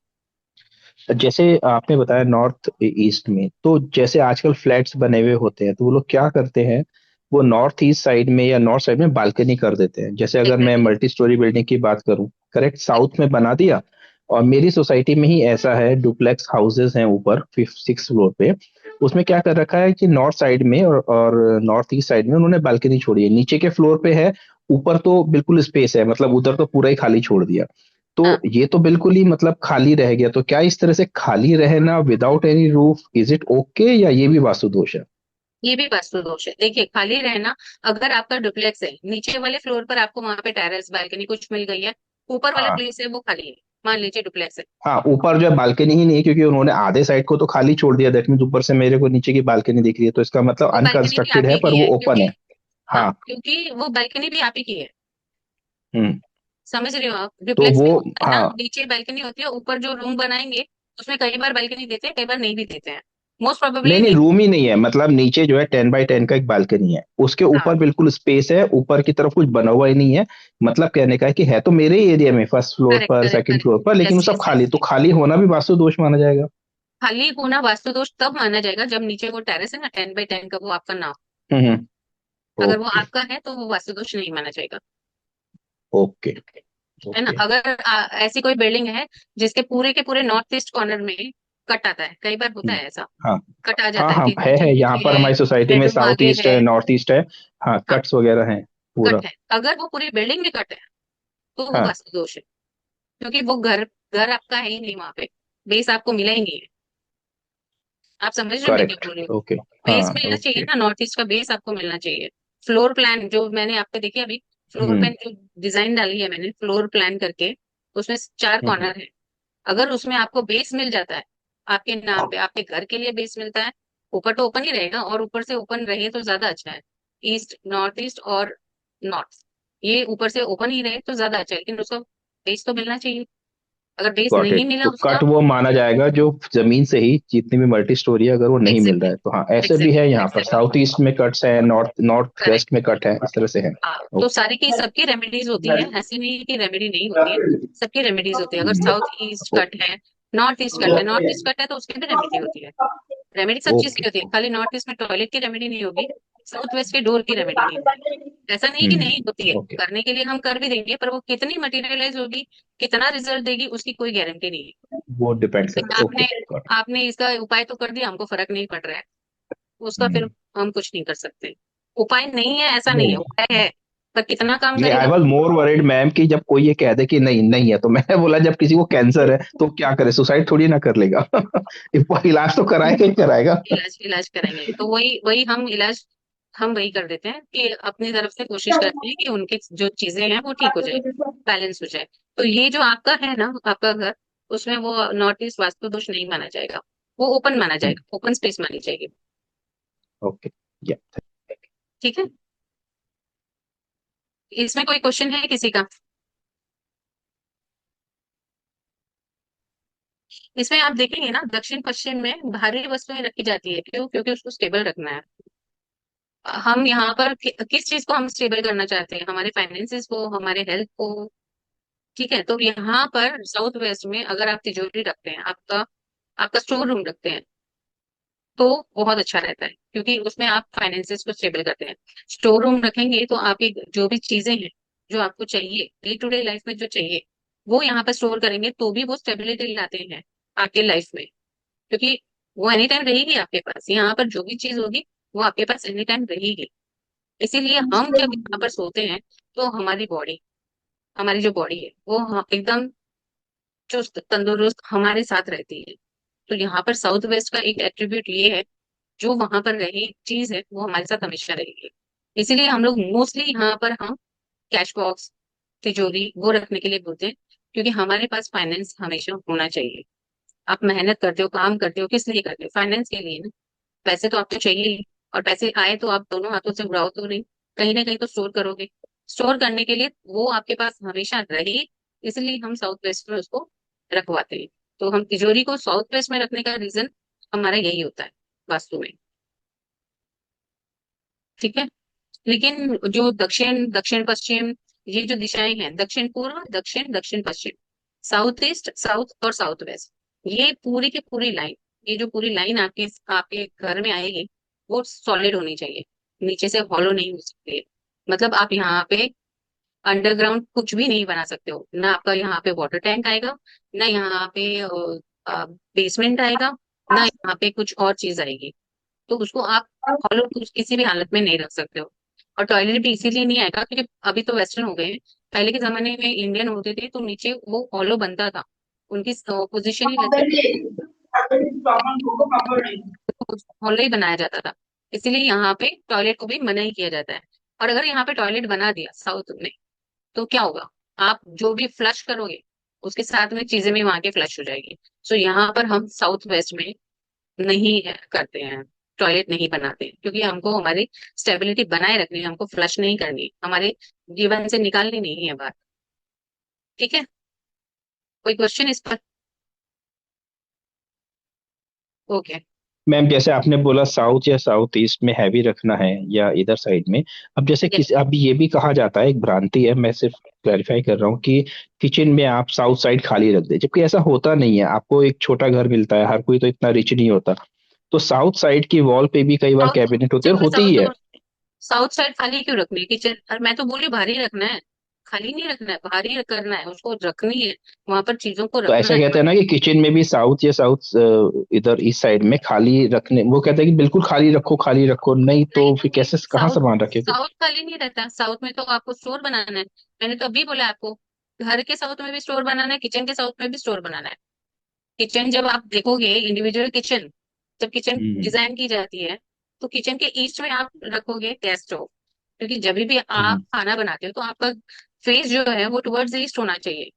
जैसे आपने बताया नॉर्थ ईस्ट में, तो जैसे आजकल फ्लैट्स बने हुए होते हैं तो वो लोग क्या करते हैं, वो नॉर्थ ईस्ट साइड में या नॉर्थ साइड में बालकनी कर देते हैं। जैसे अगर मैं एग्जैक्टली। मल्टी स्टोरी बिल्डिंग की बात करूं, करेक्ट, साउथ में बना दिया। और मेरी सोसाइटी में ही ऐसा है, डुप्लेक्स हाउसेस हैं ऊपर 5th 6th फ्लोर पे। उसमें क्या कर रखा है कि नॉर्थ साइड में और नॉर्थ ईस्ट साइड में उन्होंने बालकनी छोड़ी है, नीचे के फ्लोर पे है, ऊपर तो बिल्कुल स्पेस है, मतलब उधर तो पूरा ही खाली छोड़ दिया। तो हाँ, ये तो बिल्कुल ही मतलब खाली रह गया, तो क्या इस तरह से खाली रहना without any roof, is it okay, या ये भी वास्तु दोष है? ये भी वास्तु दोष है। देखिए खाली रहना, अगर आपका डुप्लेक्स है, नीचे वाले फ्लोर पर आपको वहां पे टेरेस बालकनी कुछ मिल गई है, ऊपर वाला हाँ प्लेस है वो खाली है, मान लीजिए डुप्लेक्स है, हाँ, ऊपर जो है बालकनी ही नहीं है, क्योंकि उन्होंने आधे साइड को तो खाली छोड़ दिया, दैट मीन्स ऊपर से मेरे को नीचे की बालकनी दिख रही है, तो इसका मतलब वो बालकनी भी आप अनकंस्ट्रक्टेड है ही पर की वो है, ओपन है। क्योंकि हाँ, हाँ। क्योंकि वो बालकनी भी आप ही की है। हम्म। समझ रहे हो आप, तो डुप्लेक्स वो, में होता है ना, हाँ, नीचे बालकनी होती है, ऊपर जो रूम बनाएंगे उसमें कई बार बालकनी देते हैं, कई बार नहीं भी देते हैं, मोस्ट नहीं प्रोबेबली नहीं, नहीं। रूम ही नहीं है, मतलब नीचे जो है 10 बाई 10 का एक बालकनी है, उसके हाँ, ऊपर बिल्कुल स्पेस है, ऊपर की तरफ कुछ बना हुआ ही नहीं है। मतलब कहने का है कि है तो मेरे ही एरिया में, 1st फ्लोर करेक्ट पर, करेक्ट 2nd फ्लोर पर, करेक्ट, लेकिन वो यस सब यस खाली, यस। तो खाली होना भी वास्तु दोष माना जाएगा? खाली होना वास्तु दोष तब माना जाएगा जब नीचे वो टेरेस है ना 10 बाई 10 का, वो आपका ना हो। हम्म। अगर वो ओके। आपका है तो वो वास्तु दोष नहीं माना जाएगा। ओके। है ना। ओके। अगर ऐसी कोई बिल्डिंग है जिसके पूरे के पूरे नॉर्थ ईस्ट कॉर्नर में कट आता है, कई बार होता हम्म, है ऐसा, हाँ कट आ हाँ जाता है हाँ, कि है किचन यहाँ पीछे पर है, हमारी सोसाइटी में बेडरूम साउथ आगे ईस्ट है। है, नॉर्थ ईस्ट है। हाँ, हाँ, कट्स वगैरह हैं पूरा। कट है, अगर वो पूरी बिल्डिंग में कट है तो वो हाँ। वास्तु दोष है, क्योंकि वो घर घर आपका है ही नहीं वहां पे, बेस आपको मिला ही नहीं है। आप समझ रहे हो मैं क्या करेक्ट। बोल रही हूँ। ओके। बेस हाँ। मिलना चाहिए ओके। ना, नॉर्थ ईस्ट का बेस आपको मिलना चाहिए। फ्लोर प्लान जो मैंने आपको देखिए अभी, फ्लोर हम्म। प्लान जो डिजाइन डाली है मैंने फ्लोर प्लान करके, उसमें 4 हम्म। कॉर्नर है। अगर उसमें आपको बेस मिल जाता है, आपके नाम पे आपके घर के लिए बेस मिलता है, ऊपर तो ओपन ही रहेगा, और ऊपर से ओपन रहे तो ज्यादा अच्छा है। ईस्ट नॉर्थ ईस्ट और नॉर्थ, ये ऊपर से ओपन ही रहे तो ज्यादा अच्छा है, लेकिन उसको बेस तो मिलना चाहिए। अगर बेस गॉट नहीं इट, मिला तो उसका, कट वो माना जाएगा जो जमीन से ही जितनी भी मल्टी स्टोरी है, अगर वो नहीं मिल रहा एग्जैक्टली है तो। हाँ, ऐसे भी है, एग्जैक्टली यहाँ पर एग्जैक्टली, साउथ ईस्ट में कट्स हैं, नॉर्थ नॉर्थ वेस्ट में कट है, इस तरह से है। हाँ। तो ओके। सारी की सबकी रेमेडीज होती है, ऐसी नहीं है कि रेमेडी नहीं होती है, सबकी रेमेडीज होती है। अगर साउथ ईस्ट कट है, नॉर्थ ईस्ट कट है, नॉर्थ ईस्ट कट है तो उसकी भी रेमेडी होती है। रेमेडी सब चीज की ओके। होती है, खाली नॉर्थ ईस्ट में टॉयलेट की रेमेडी नहीं होगी, साउथ वेस्ट के डोर की रेमेडी नहीं होगी। ऐसा नहीं कि नहीं होती है, ओके। करने के लिए हम कर भी देंगे, पर वो कितनी मटेरियलाइज होगी, कितना रिजल्ट देगी, उसकी कोई गारंटी नहीं है। वो डिपेंड लेकिन करता है। ओके, आपने गॉट आपने इसका उपाय तो कर दिया, हमको फर्क नहीं पड़ रहा है, उसका फिर इट। हम कुछ नहीं कर सकते। उपाय नहीं है ऐसा नहीं है, नहीं उपाय है, पर कितना काम नहीं, आई करेगा। वॉज मोर वरीड मैम कि जब कोई ये कह दे कि नहीं नहीं है, तो मैंने बोला जब किसी को कैंसर है तो क्या करे, सुसाइड थोड़ी ना कर लेगा। इलाज तो कराएगा ही कराएगा। इलाज इलाज कराएंगे तो वही वही हम इलाज, हम वही कर देते हैं कि अपनी तरफ से कोशिश करते हैं कि उनके जो चीजें हैं वो ठीक हो जाए, बैलेंस हो जाए। तो ये जो आपका है ना, आपका घर, उसमें वो नॉर्थ ईस्ट वास्तु दोष नहीं माना जाएगा, वो ओपन माना जाएगा, ओपन स्पेस मानी जाएगी। ओके। या ठीक है, इसमें कोई क्वेश्चन है किसी का? इसमें आप देखेंगे ना, दक्षिण पश्चिम में भारी वस्तुएं रखी जाती है, क्यों? क्योंकि उसको स्टेबल रखना है। हम यहाँ पर किस चीज को हम स्टेबल करना चाहते हैं? हमारे फाइनेंसेस को, हमारे हेल्थ को। ठीक है, तो यहाँ पर साउथ वेस्ट में अगर आप तिजोरी रखते हैं, आपका आपका स्टोर रूम रखते हैं, तो बहुत अच्छा रहता है, क्योंकि उसमें आप फाइनेंसेस को स्टेबल करते हैं। स्टोर रूम रखेंगे तो आपकी जो भी चीजें हैं, जो आपको चाहिए डे टू डे लाइफ में जो चाहिए, वो यहाँ पर स्टोर करेंगे, तो भी वो स्टेबिलिटी लाते हैं आपके लाइफ में। क्योंकि वो एनी टाइम रहेगी आपके पास, यहाँ पर जो भी चीज होगी वो आपके पास एनी टाइम रहेगी। इसीलिए हम जब यहाँ पर सोते हैं, तो हमारी बॉडी, हमारी जो बॉडी है वो एकदम चुस्त तंदुरुस्त हमारे साथ रहती है। तो यहाँ पर साउथ वेस्ट का एक एट्रीब्यूट ये है, जो वहां पर रही चीज है वो हमारे साथ हमेशा रहेगी। इसीलिए हम लोग मोस्टली यहाँ पर हम कैश बॉक्स, तिजोरी वो रखने के लिए बोलते हैं, क्योंकि हमारे पास फाइनेंस हमेशा होना चाहिए। आप मेहनत करते हो, काम करते हो, किस लिए करते हो? फाइनेंस के लिए ना। पैसे तो आपको चाहिए ही, और पैसे आए तो आप दोनों हाथों से उड़ाओ तो नहीं, कहीं ना कहीं तो स्टोर करोगे। स्टोर करने के लिए वो आपके पास हमेशा रहे, इसलिए हम साउथ वेस्ट में उसको रखवाते हैं। तो हम तिजोरी को साउथ वेस्ट में रखने का रीजन हमारा यही होता है, वास्तु में। ठीक है, लेकिन जो दक्षिण, दक्षिण पश्चिम, ये जो दिशाएं हैं, दक्षिण पूर्व, दक्षिण, दक्षिण पश्चिम, साउथ ईस्ट, साउथ और साउथ वेस्ट, ये पूरी की पूरी लाइन, ये जो पूरी लाइन आपके आपके घर में आएगी, वो सॉलिड होनी चाहिए, नीचे से हॉलो नहीं हो सकती है। मतलब आप यहाँ पे अंडरग्राउंड कुछ भी नहीं बना सकते हो, ना आपका यहाँ पे वाटर टैंक आएगा, ना यहाँ पे बेसमेंट आएगा, ना यहाँ पे कुछ और चीज आएगी। तो उसको आप हॉलो किसी भी हालत में नहीं रख सकते हो। और टॉयलेट भी इसीलिए नहीं आएगा क्योंकि अभी तो वेस्टर्न हो गए हैं। पहले के जमाने में इंडियन होते थे तो नीचे वो हॉलो बनता था, उनकी पोजीशन ही वैसे हॉलो ही बनाया जाता था। इसीलिए यहाँ पे टॉयलेट को भी मना ही किया जाता है। और अगर यहाँ पे टॉयलेट बना दिया साउथ में, तो क्या होगा? आप जो भी फ्लश करोगे, उसके साथ में चीजें भी वहां के फ्लश हो जाएगी। सो यहाँ पर हम साउथ वेस्ट में नहीं करते हैं, टॉयलेट नहीं बनाते हैं, क्योंकि हमको हमारी स्टेबिलिटी बनाए रखनी है, हमको फ्लश नहीं करनी है, हमारे जीवन से निकालनी नहीं है बात। ठीक है, कोई क्वेश्चन इस पर? ओके। मैम, जैसे आपने बोला साउथ या साउथ ईस्ट में हैवी रखना है या इधर साइड में, अब जैसे यस। किसी, अभी ये भी कहा जाता है, एक भ्रांति है, मैं सिर्फ क्लैरिफाई कर रहा हूँ कि किचन में आप साउथ साइड खाली रख दे, जबकि ऐसा होता नहीं है। आपको एक छोटा घर मिलता है, हर कोई तो इतना रिच नहीं होता, तो साउथ साइड की वॉल पे भी कई बार साउथ कैबिनेट होते हैं, और किचन में होती ही है। साउथ साइड खाली क्यों रखनी है किचन? और मैं तो बोली भारी रखना है, खाली नहीं रखना है, भारी करना है, उसको रखनी है, वहां पर चीजों को तो रखना ऐसा है। कहते हैं ना कि किचन में भी साउथ या साउथ इधर ईस्ट साइड में खाली रखने, वो कहते हैं कि बिल्कुल खाली रखो, खाली रखो, नहीं नहीं तो फिर नहीं, कैसे, कहाँ साउथ सामान रखे फिर? साउथ खाली नहीं रहता। साउथ में तो आपको स्टोर बनाना है। मैंने तो अभी बोला आपको, घर के साउथ में भी स्टोर बनाना है, किचन के साउथ में भी स्टोर बनाना है। किचन जब आप देखोगे इंडिविजुअल किचन, जब किचन हम्म। डिजाइन की जाती है, तो किचन के ईस्ट में आप रखोगे गैस स्टोव, क्योंकि जब भी आप हम्म। खाना बनाते हो तो आपका फेस जो है वो टुवर्ड्स ईस्ट होना चाहिए,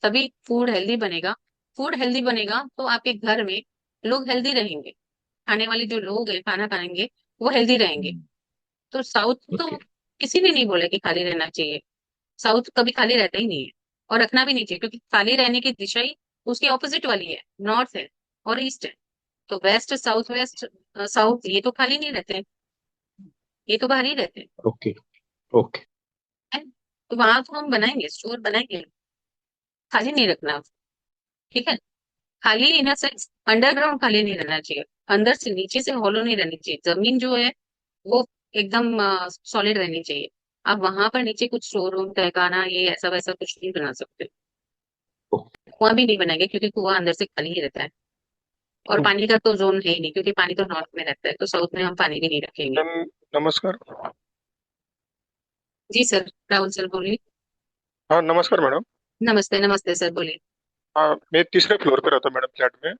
तभी फूड हेल्दी बनेगा। फूड हेल्दी बनेगा तो आपके घर में लोग हेल्दी रहेंगे, खाने वाले जो लोग हैं खाना खाएंगे वो हेल्दी रहेंगे। तो साउथ तो ओके। किसी ने नहीं बोला कि खाली रहना चाहिए। साउथ कभी खाली रहता ही नहीं है, और रखना भी नहीं चाहिए, क्योंकि खाली रहने की दिशा ही उसकी ऑपोजिट वाली है, नॉर्थ है और ईस्ट है। तो वेस्ट, साउथ वेस्ट, साउथ, ये तो खाली नहीं रहते हैं, ये तो बाहर ही रहते हैं। ओके। ओके। है? तो वहां तो हम बनाएंगे, स्टोर बनाएंगे, खाली नहीं रखना। ठीक है, खाली इन सेंस अंडरग्राउंड खाली नहीं रहना चाहिए, अंदर से नीचे से हॉलो नहीं रहनी चाहिए, जमीन जो है वो एकदम सॉलिड रहनी चाहिए। आप वहां पर नीचे कुछ स्टोर रूम, तहखाना, ये ऐसा वैसा कुछ नहीं बना सकते। कुआं भी नहीं बनाएंगे, क्योंकि कुआं अंदर से खाली ही रहता है। और पानी का तो जोन है ही नहीं, क्योंकि पानी तो नॉर्थ में रहता है, तो साउथ में हम पानी भी नहीं रखेंगे। मैम नमस्कार। जी सर, राहुल सर बोलिए। हाँ नमस्कार मैडम। नमस्ते, नमस्ते सर, बोलिए। हाँ मैं तीसरे फ्लोर पे रहता हूँ मैडम, फ्लैट में।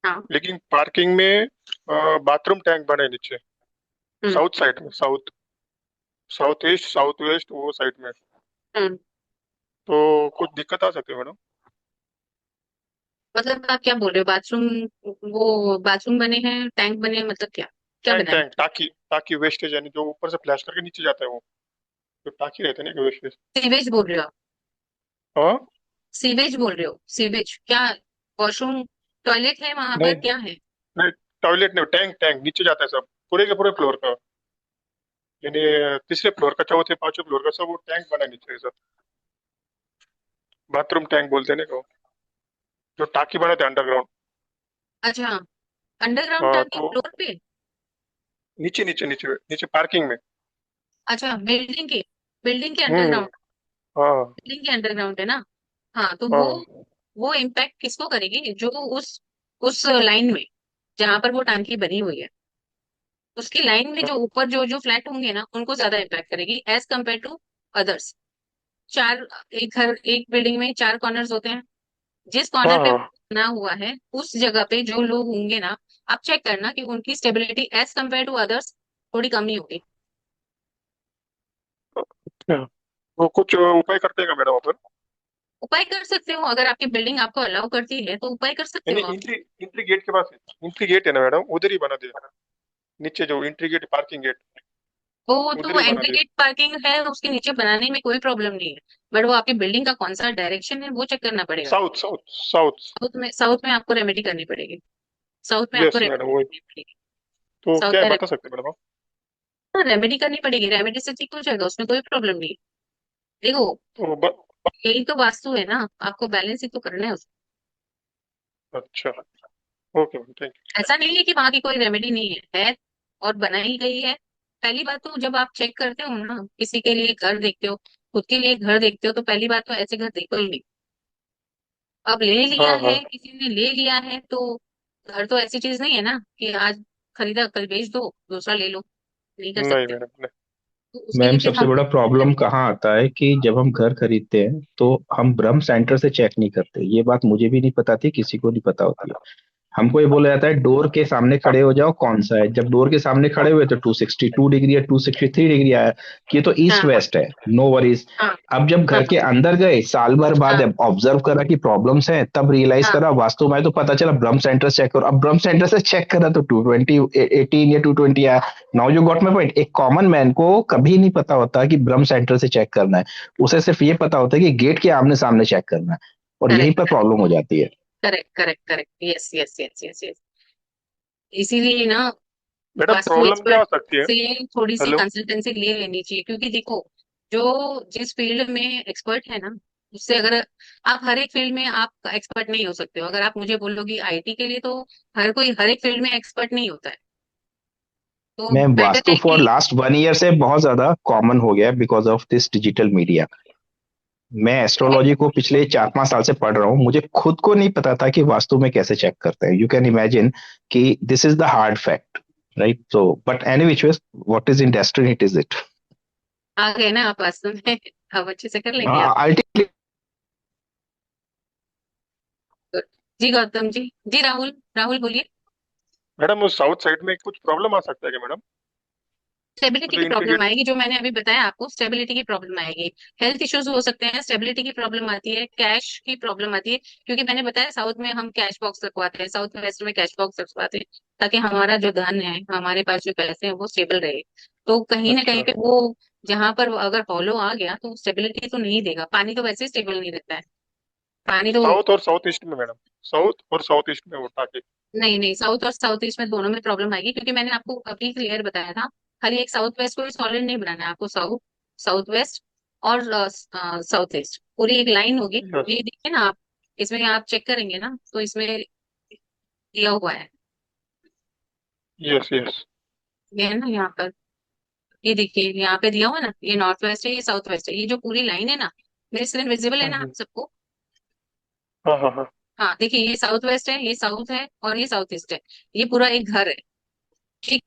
हाँ। लेकिन पार्किंग में बाथरूम टैंक बने नीचे, हम्म। साउथ साइड में, south south east south west वो साइड में। हम्म। तो कुछ दिक्कत आ सकती है मैडम? मतलब आप क्या बोल रहे हो? बाथरूम, वो बाथरूम बने हैं, टैंक बने हैं, मतलब क्या? क्या टैंक बनाया? टैंक टाकी टाकी वेस्टेज, यानी जो ऊपर से फ्लैश करके नीचे जाता है वो, जो टाकी रहते हैं ना वेस्टेज। सीवेज बोल रहे हो आप? हाँ। सीवेज बोल रहे हो? सीवेज क्या? वॉशरूम, टॉयलेट है वहां पर, नहीं क्या है? नहीं, टॉयलेट नहीं, टैंक टैंक नीचे जाता है सब, पूरे के पूरे फ्लोर का, यानी तीसरे फ्लोर का, चौथे पांचवें फ्लोर का सब वो टैंक बना है नीचे सब। बाथरूम टैंक बोलते हैं ना को, जो टाकी बनाते हैं अंडरग्राउंड। अच्छा, अंडरग्राउंड हाँ टांकी तो फ्लोर पे? नीचे नीचे नीचे नीचे पार्किंग में। अच्छा, बिल्डिंग के हम्म। अंडरग्राउंड, हाँ बिल्डिंग के अंडरग्राउंड है ना? हाँ, तो हाँ वो इम्पैक्ट किसको करेगी? जो उस लाइन में, जहां पर वो टांकी बनी हुई है, उसकी लाइन में अच्छा। जो ऊपर जो जो फ्लैट होंगे ना, उनको ज्यादा इम्पैक्ट करेगी एज कम्पेयर टू अदर्स। चार, एक बिल्डिंग में चार कॉर्नर्स होते हैं। जिस हाँ कॉर्नर पे हाँ। बना हुआ है, उस जगह पे जो लोग होंगे ना, आप चेक करना कि उनकी stability as compare to others थोड़ी कम ही होगी। अच्छा, वो कुछ उपाय करते हैं मैडम अपन? उपाय कर सकते हो, अगर आपकी बिल्डिंग आपको अलाउ करती है तो उपाय कर सकते यानी हो आप। एंट्री एंट्री गेट के पास, एंट्री गेट है ना मैडम, उधर ही बना दिया, नीचे जो एंट्री गेट पार्किंग गेट, वो उधर तो ही बना दिया। एंट्री पार्किंग है, उसके नीचे बनाने में कोई प्रॉब्लम नहीं है। बट वो आपकी बिल्डिंग का कौन सा डायरेक्शन है, वो चेक करना पड़ेगा। South south south. साउथ में आपको रेमेडी करनी पड़ेगी। साउथ में आपको यस मैडम रेमेडी वही। करनी पड़ेगी। तो साउथ क्या है में बता सकते हैं मैडम आप? हाँ, रेमेडी करनी पड़ेगी, रेमेडी से ठीक हो जाएगा, उसमें कोई प्रॉब्लम नहीं है। देखो, तो यही तो वास्तु है ना, आपको बैलेंस ही तो करना है उसको। अच्छा। ओके मैम, थैंक ऐसा नहीं है कि वहां की कोई रेमेडी नहीं है और बनाई गई है। पहली बात तो जब आप चेक करते हो ना, किसी के लिए घर देखते हो, खुद के लिए घर देखते हो, तो पहली बात तो ऐसे घर देखो ही नहीं। अब ले यू। लिया हाँ है, हाँ। किसी ने ले लिया है तो घर तो ऐसी चीज नहीं है ना कि आज खरीदा कल बेच दो, दूसरा ले लो। नहीं कर नहीं सकते। मैडम नहीं। तो उसके मैम लिए फिर सबसे हम, बड़ा प्रॉब्लम कहाँ आता है कि जब हम घर खरीदते हैं तो हम ब्रह्म सेंटर से चेक नहीं करते। ये बात मुझे भी नहीं पता थी, किसी को नहीं पता होती है। हमको ये बोला जाता है डोर के सामने खड़े हो जाओ, कौन सा है। जब डोर के सामने खड़े हुए तो 262 डिग्री या 263 डिग्री आया कि ये तो ईस्ट हाँ वेस्ट है, नो वरीज। हाँ अब जब हाँ घर के अंदर गए, साल भर बाद हाँ ऑब्जर्व करा कि प्रॉब्लम्स हैं, तब रियलाइज हाँ, करा वास्तु में, तो पता चला ब्रह्म सेंटर से चेक करो। अब ब्रह्म सेंटर से चेक करा तो 220 18 या 220 आया। Now you got my point. एक कॉमन मैन को कभी नहीं पता होता कि ब्रह्म सेंटर से चेक करना है। उसे सिर्फ ये पता होता है कि गेट के आमने सामने चेक करना है, और यहीं पर करेक्ट प्रॉब्लम हो जाती है। Correct correct correct, yes yes yes yes yes. इसीलिए ना, मैडम वास्तु प्रॉब्लम क्या एक्सपर्ट हो सकती है? से थोड़ी सी हेलो। कंसल्टेंसी ले लेनी चाहिए, क्योंकि देखो, जो जिस फील्ड में एक्सपर्ट है ना, उससे अगर आप हर एक फील्ड में आप एक्सपर्ट नहीं हो सकते हो। अगर आप मुझे बोलोगे आईटी के लिए, तो हर कोई हर एक फील्ड में एक्सपर्ट नहीं होता है। तो मैं बेटर वास्तु है फॉर कि, लास्ट 1 ईयर से बहुत ज्यादा कॉमन हो गया because of this digital media. मैं एस्ट्रोलॉजी को पिछले 4 5 साल से पढ़ रहा हूँ। मुझे खुद को नहीं पता था कि वास्तु में कैसे चेक करते हैं। यू कैन इमेजिन कि this is the hard fact, right? So but any which ways, what is in destiny it is it. आ गए ना आप वास्तु में, अब अच्छे से कर लेंगे आप। Ultimately Good. जी गौतम जी, जी राहुल, राहुल बोलिए। मैडम उस साउथ साइड में कुछ प्रॉब्लम आ सकता है क्या मैडम? स्टेबिलिटी मतलब की एंट्री प्रॉब्लम गेट। आएगी, जो मैंने अभी बताया आपको, स्टेबिलिटी की प्रॉब्लम आएगी। हेल्थ इश्यूज हो सकते हैं, स्टेबिलिटी की प्रॉब्लम आती है, कैश की प्रॉब्लम आती है। क्योंकि मैंने बताया साउथ में हम कैश बॉक्स रखवाते हैं, साउथ वेस्ट में कैश बॉक्स रखवाते हैं, ताकि हमारा जो धन है, हमारे पास जो पैसे हैं, वो स्टेबल रहे। तो कहीं ना कहीं अच्छा। पे वो, जहां पर अगर हॉलो आ गया तो स्टेबिलिटी तो नहीं देगा। पानी तो वैसे स्टेबल नहीं रहता है, पानी तो। साउथ और साउथ ईस्ट में मैडम, साउथ और साउथ ईस्ट में वो टाके। नहीं नहीं, साउथ और साउथ ईस्ट में दोनों में प्रॉब्लम आएगी, क्योंकि मैंने आपको अभी क्लियर बताया था। खाली एक साउथ वेस्ट को सॉलिड नहीं बनाना है आपको, साउथ, साउथ वेस्ट और साउथ ईस्ट पूरी एक लाइन होगी। यस ये देखिए ना आप, इसमें आप चेक करेंगे ना तो इसमें दिया हुआ है। Yes yes. ये है ना यहाँ पर, ये देखिए यहाँ पे दिया हुआ है ना, ये नॉर्थ वेस्ट है, ये साउथ वेस्ट है, ये जो पूरी लाइन है ना, मेरे स्क्रीन विजिबल है ना आप सबको? हाँ हाँ हाँ। हाँ, देखिए, ये साउथ वेस्ट है, ये साउथ है और ये साउथ ईस्ट है। ये पूरा एक घर है। ठीक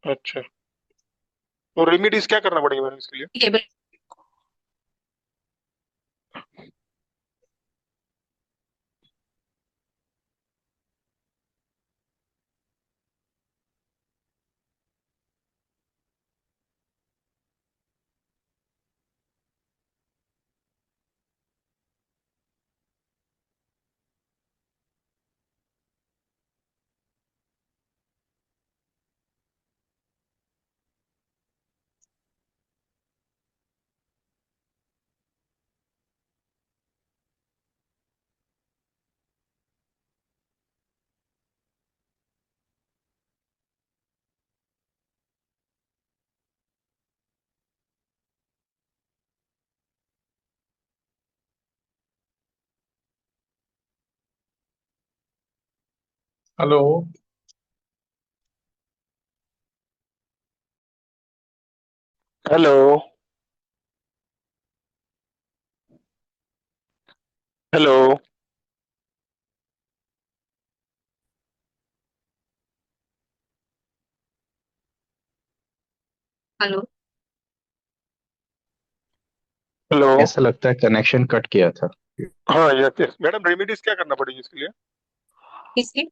अच्छा, तो रेमिडीज क्या करना पड़ेगा मैडम इसके लिए? है। Hello. Hello. Hello. Hello. Hello. ऐसा लगता है कनेक्शन कट गया था। हाँ यस यस मैडम, रेमेडीज क्या करना पड़ेगी इसके लिए? किसकी?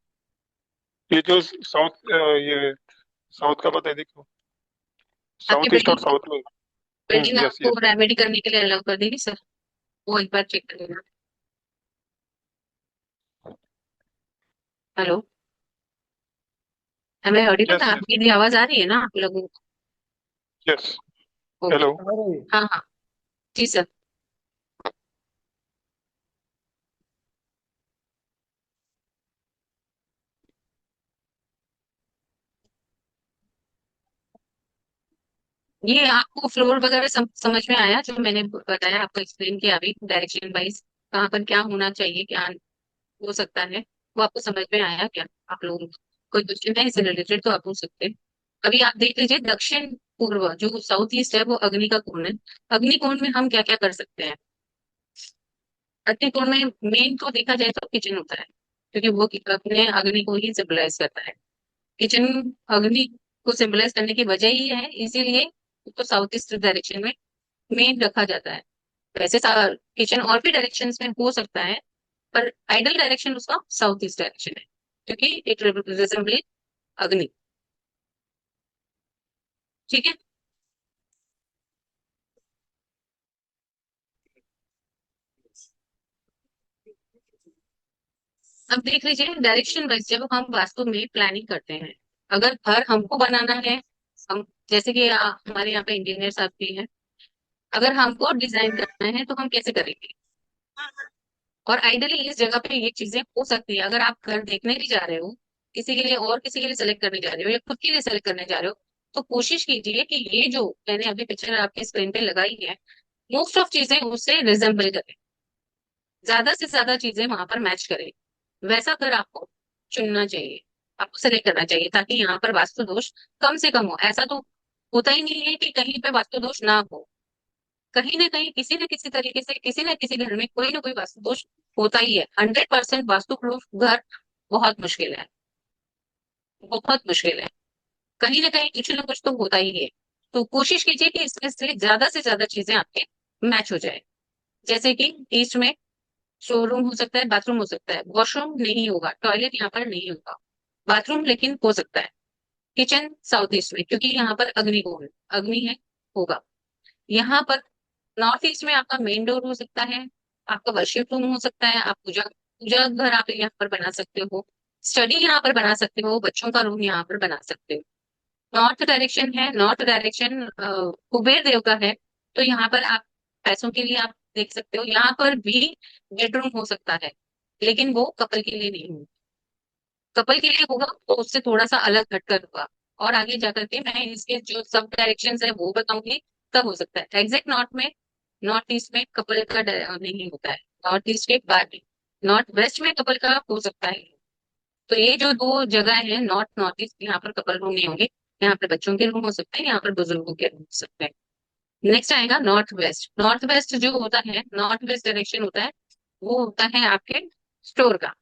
ये जो साउथ ये साउथ का बताइए, देखो आपकी साउथ ईस्ट और बिल्डिंग साउथ में। बिल्डिंग यस आपको यस। रेमेडी करने के लिए अलाउ कर देगी सर? वो एक बार चेक कर लेना। हेलो। हमें ऑडिबल यस है? यस आपकी मेरी आवाज आ रही है ना आप लोगों यस। को? ओके। हेलो। हाँ हाँ। जी सर। ये आपको फ्लोर वगैरह समझ में आया जो मैंने बताया आपको, एक्सप्लेन किया अभी डायरेक्शन वाइज कहाँ पर क्या होना चाहिए, क्या हो सकता है, वो आपको समझ में आया क्या? आप लोगों को कोई क्वेश्चन है इससे रिलेटेड तो आप पूछ सकते हैं। अभी आप देख लीजिए, दक्षिण पूर्व जो साउथ ईस्ट है वो अग्नि का कोण है। अग्नि कोण में हम क्या क्या कर सकते हैं? अग्नि कोण में मेन तो देखा जाए तो किचन होता है, क्योंकि वो अपने अग्नि को ही सिंबलाइज करता है। किचन अग्नि को सिंबलाइज करने की वजह ही है, इसीलिए तो साउथ ईस्ट डायरेक्शन में मेन रखा जाता है। वैसे किचन और भी डायरेक्शंस में हो सकता है, पर आइडल डायरेक्शन उसका साउथ ईस्ट डायरेक्शन है, क्योंकि इट रिजेंबल अग्नि। ठीक है। अब देख लीजिए, डायरेक्शन वाइज जब हम वास्तु में प्लानिंग करते हैं, अगर घर हमको बनाना है, हम जैसे कि हमारे यहाँ पे इंजीनियर साहब भी हैं, अगर हमको डिजाइन करना है तो हम कैसे करेंगे? और आइडियली इस जगह पे ये चीजें हो सकती है। अगर आप घर देखने भी जा रहे हो, किसी के लिए और किसी के लिए सेलेक्ट करने जा रहे हो या खुद के लिए सेलेक्ट करने जा रहे हो, तो कोशिश कीजिए कि ये जो मैंने अभी पिक्चर आपके स्क्रीन पे लगाई है, मोस्ट ऑफ चीजें उससे रिजेंबल करें, ज्यादा से ज्यादा चीजें वहां पर मैच करें। वैसा घर आपको चुनना चाहिए, आपको सेलेक्ट करना चाहिए, ताकि यहाँ पर वास्तु दोष कम से कम हो। ऐसा तो होता ही नहीं है कि कहीं पे वास्तु दोष ना हो। कहीं ना कहीं किसी न किसी तरीके से किसी न किसी घर में कोई ना कोई वास्तु दोष होता ही है। 100% वास्तु प्रूफ घर बहुत मुश्किल है, बहुत मुश्किल है। कहीं ना कहीं कुछ ना कुछ तो होता ही है। तो कोशिश कीजिए कि इसमें से ज्यादा चीजें आपके मैच हो जाए। जैसे कि ईस्ट में शोरूम हो सकता है, बाथरूम हो सकता है, वॉशरूम नहीं होगा, टॉयलेट यहाँ पर नहीं होगा, बाथरूम लेकिन हो सकता है। किचन साउथ ईस्ट में, क्योंकि यहाँ पर अग्नि को है, अग्नि है, होगा। यहाँ पर नॉर्थ ईस्ट में आपका मेन डोर हो सकता है, आपका वर्शिप रूम हो सकता है, आप पूजा पूजा घर आप यहाँ पर बना सकते हो, स्टडी यहाँ पर बना सकते हो, बच्चों का रूम यहाँ पर बना सकते हो। नॉर्थ डायरेक्शन है, नॉर्थ डायरेक्शन कुबेर देव का है, तो यहाँ पर आप पैसों के लिए आप देख सकते हो। यहाँ पर भी बेडरूम हो सकता है, लेकिन वो कपल के लिए नहीं होगा। कपल के लिए होगा तो उससे थोड़ा सा अलग हटकर होगा। और आगे जाकर के मैं इसके जो सब डायरेक्शन है वो बताऊंगी, तब हो सकता है। एग्जैक्ट नॉर्थ में, नॉर्थ ईस्ट में कपल का नहीं होता है, नॉर्थ ईस्ट के बाद नॉर्थ वेस्ट में कपल का हो सकता है। तो ये जो दो जगह है, नॉर्थ नॉर्थ ईस्ट, यहाँ पर कपल रूम नहीं होंगे, यहाँ पर बच्चों के रूम हो सकते हैं, यहाँ पर बुजुर्गों के रूम हो सकते हैं। नेक्स्ट आएगा नॉर्थ वेस्ट। नॉर्थ वेस्ट जो होता है, नॉर्थ वेस्ट डायरेक्शन होता है, वो होता है आपके स्टोर का।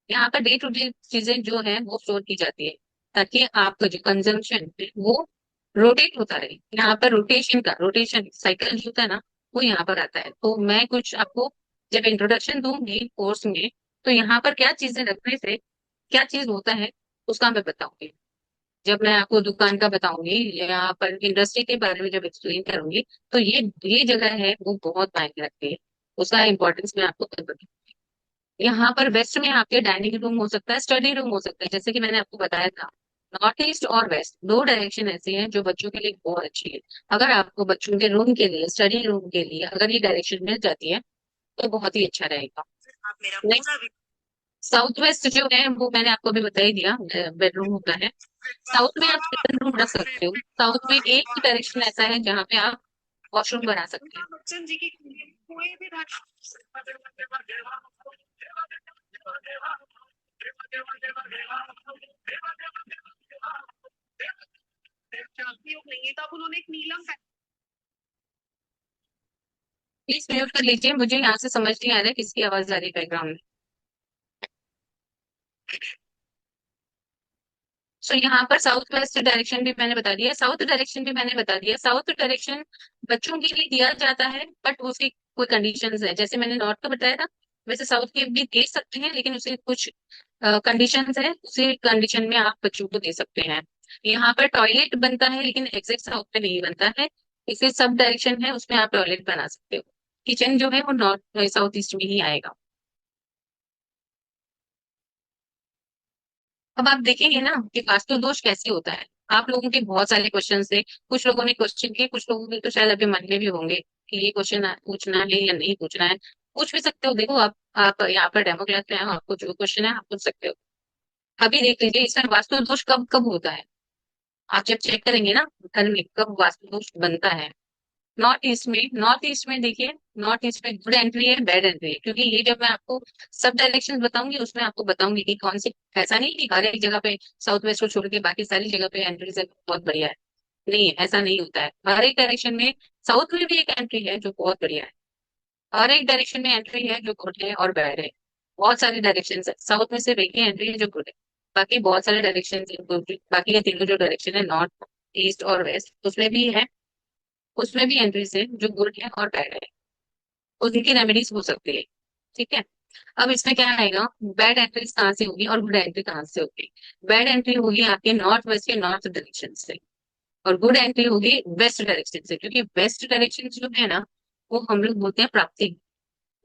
यहाँ पर डे टू डे चीजें जो है वो स्टोर की जाती है, ताकि आपका जो कंजम्पशन है वो रोटेट होता रहे। यहाँ पर रोटेशन साइकिल जो होता है ना, वो यहाँ पर आता है। तो मैं कुछ आपको जब इंट्रोडक्शन दूंगी कोर्स में, तो यहाँ पर क्या चीजें रखने से क्या चीज होता है उसका मैं बताऊंगी। जब मैं आपको दुकान का बताऊंगी, यहाँ पर इंडस्ट्री के बारे में जब एक्सप्लेन करूंगी, तो ये जगह है वो बहुत मायने रखती है, उसका इंपॉर्टेंस मैं आपको तब बताऊंगी। यहाँ पर वेस्ट में आपके डाइनिंग रूम हो सकता है, स्टडी रूम हो सकता है, जैसे कि मैंने आपको बताया था। नॉर्थ ईस्ट और वेस्ट दो डायरेक्शन ऐसी हैं जो बच्चों के लिए बहुत अच्छी है। अगर आपको बच्चों के रूम के लिए, स्टडी रूम के लिए अगर ये डायरेक्शन मिल जाती है तो बहुत ही अच्छा रहेगा। नेक्स्ट साउथ वेस्ट जो है वो मैंने आपको अभी बता ही दिया, बेडरूम होता है। साउथ में आप चिल्ड्रन रूम रख सकते हो। साउथ में एक ही डायरेक्शन ऐसा है जहाँ पे आप वॉशरूम बना सकते हैं। प्लीज म्यूट कर लीजिए, मुझे यहाँ से समझ नहीं आ रहा है किसकी आवाज आ रही है बैकग्राउंड में। सो यहाँ पर साउथ वेस्ट डायरेक्शन भी मैंने बता दिया, साउथ डायरेक्शन भी मैंने बता दिया। साउथ डायरेक्शन बच्चों के लिए दिया जाता है, बट उसकी कोई कंडीशंस है। जैसे मैंने नॉर्थ का बताया था, वैसे साउथ के भी दे सकते हैं, लेकिन उसके कुछ कंडीशंस है, उसी कंडीशन में आप बच्चों को दे सकते हैं। यहाँ पर टॉयलेट बनता है, लेकिन एग्जैक्ट साउथ में नहीं बनता है। इसे सब डायरेक्शन है, उसमें आप टॉयलेट बना सकते हो। किचन जो है वो नॉर्थ साउथ ईस्ट में ही आएगा। अब आप देखेंगे ना कि वास्तु दोष कैसे होता है। आप लोगों के बहुत सारे क्वेश्चन थे, कुछ लोगों ने क्वेश्चन किए, कुछ लोगों के तो शायद अभी मन में भी होंगे कि ये क्वेश्चन पूछना है या नहीं पूछना है। पूछ भी सकते हो। देखो आप यहाँ पर डेमो क्लास में आए हो, आपको जो क्वेश्चन है आप पूछ सकते हो। अभी देख लीजिए इसमें वास्तु दोष कब कब होता है। आप जब चेक करेंगे ना घर में कब वास्तु दोष बनता है। नॉर्थ ईस्ट में देखिए, नॉर्थ ईस्ट में गुड एंट्री है, बैड एंट्री है। क्योंकि ये जब मैं आपको सब डायरेक्शन बताऊंगी उसमें आपको बताऊंगी कि कौन सी, ऐसा नहीं कि हर एक जगह पे साउथ वेस्ट को छोड़ के बाकी सारी जगह पे एंट्री से बहुत बढ़िया है। नहीं, ऐसा नहीं होता है। हर एक डायरेक्शन में साउथ में भी एक एंट्री है जो बहुत बढ़िया है, हर एक डायरेक्शन में एंट्री है जो गुड है और बैड है। बहुत सारे डायरेक्शन है, साउथ में सिर्फ एक ही एंट्री है जो गुड है। बाकी बहुत सारे डायरेक्शन, बाकी के तीनों जो डायरेक्शन है नॉर्थ ईस्ट और वेस्ट, उसमें भी एंट्रीज है जो गुड है और बैड है। उनकी रेमेडीज हो सकती है। ठीक है। अब इसमें क्या आएगा, बैड एंट्रीज कहाँ से होगी और गुड एंट्री कहाँ से होगी। बैड एंट्री होगी आपके नॉर्थ वेस्ट के नॉर्थ डायरेक्शन से, और गुड एंट्री होगी वेस्ट डायरेक्शन से। क्योंकि वेस्ट डायरेक्शन जो है ना, वो हम लोग बोलते हैं प्राप्ति।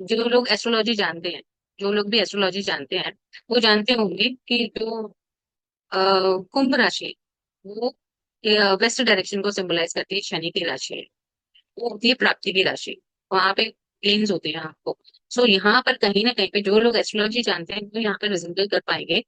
जो लोग एस्ट्रोलॉजी जानते हैं, जो लोग भी एस्ट्रोलॉजी जानते हैं, वो जानते होंगे कि जो कुंभ राशि, वो वेस्ट डायरेक्शन को सिंबलाइज करती है, शनि की राशि है। वो होती है प्राप्ति की राशि। वहां पे प्लेन्स होते हैं आपको। सो यहाँ पर कहीं ना कहीं पे जो लोग एस्ट्रोलॉजी जानते हैं वो यहाँ पर विजिबल कर पाएंगे,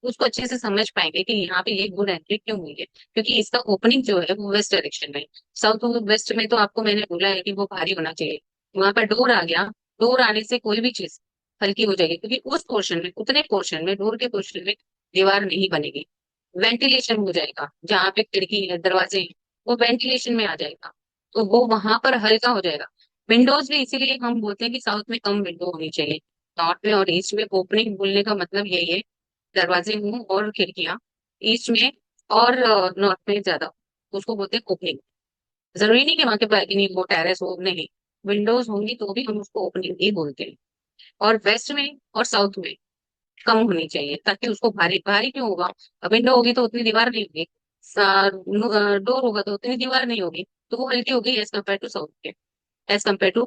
उसको अच्छे से समझ पाएंगे कि यहाँ पे ये गुड एंट्री क्यों हुई है। क्योंकि इसका ओपनिंग जो है वो वेस्ट डायरेक्शन में। साउथ वेस्ट में तो आपको मैंने बोला है कि वो भारी होना चाहिए। वहां पर डोर आ गया, डोर आने से कोई भी चीज हल्की हो जाएगी, क्योंकि उस पोर्शन में, उतने पोर्शन में, डोर के पोर्शन में दीवार नहीं बनेगी। वेंटिलेशन हो जाएगा, जहाँ पे खिड़की है, दरवाजे हैं, वो वेंटिलेशन में आ जाएगा। तो वो वहां पर हल्का हो जाएगा। विंडोज भी इसीलिए हम बोलते हैं कि साउथ में कम विंडो होनी चाहिए। नॉर्थ में और ईस्ट में ओपनिंग बोलने का मतलब यही है, दरवाजे हों और खिड़कियां। ईस्ट में और नॉर्थ में ज्यादा, उसको बोलते हैं ओपनिंग। जरूरी नहीं कि वहां के बालकनी हो, टेरेस हो, नहीं। विंडोज होंगी तो भी हम उसको ओपनिंग ही बोलते हैं। और वेस्ट में और साउथ में कम होनी चाहिए, ताकि उसको भारी, भारी क्यों होगा। विंडो होगी तो उतनी दीवार नहीं होगी, डोर होगा तो उतनी दीवार नहीं होगी, तो वो हल्की होगी एज कम्पेयर टू साउथ के, एज कम्पेयर टू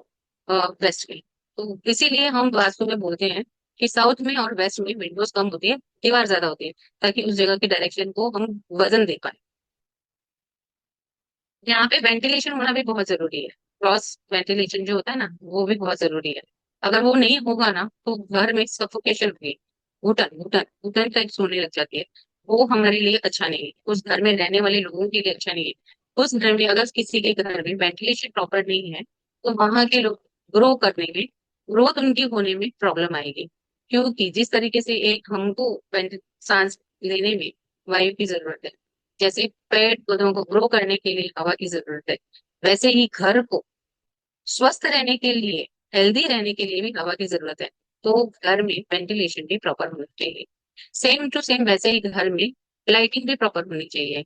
वेस्ट के। तो इसीलिए हम वास्तु में बोलते हैं कि साउथ में और वेस्ट में विंडोज कम होती है, दीवार ज्यादा होती है, ताकि उस जगह के डायरेक्शन को हम वजन दे पाए। यहाँ पे वेंटिलेशन होना भी बहुत जरूरी है। क्रॉस वेंटिलेशन जो होता है ना, वो भी बहुत जरूरी है। अगर वो नहीं होगा ना तो घर में सफोकेशन होगी, घुटन घुटन घुटन टाइप होने लग जाती है। वो हमारे लिए अच्छा नहीं है, उस घर में रहने वाले लोगों के लिए अच्छा नहीं है। उस घर में अगर किसी के घर में वेंटिलेशन प्रॉपर नहीं है, तो वहां के लोग ग्रो करने में, ग्रोथ उनकी होने में प्रॉब्लम आएगी। क्योंकि जिस तरीके से एक हमको सांस लेने में वायु की जरूरत है, जैसे पेड़ पौधों को ग्रो करने के लिए हवा की जरूरत है, वैसे ही घर को स्वस्थ रहने के लिए, हेल्दी रहने के लिए भी हवा की जरूरत है। तो घर में वेंटिलेशन भी प्रॉपर होना चाहिए। सेम टू सेम वैसे ही घर में लाइटिंग भी प्रॉपर होनी चाहिए।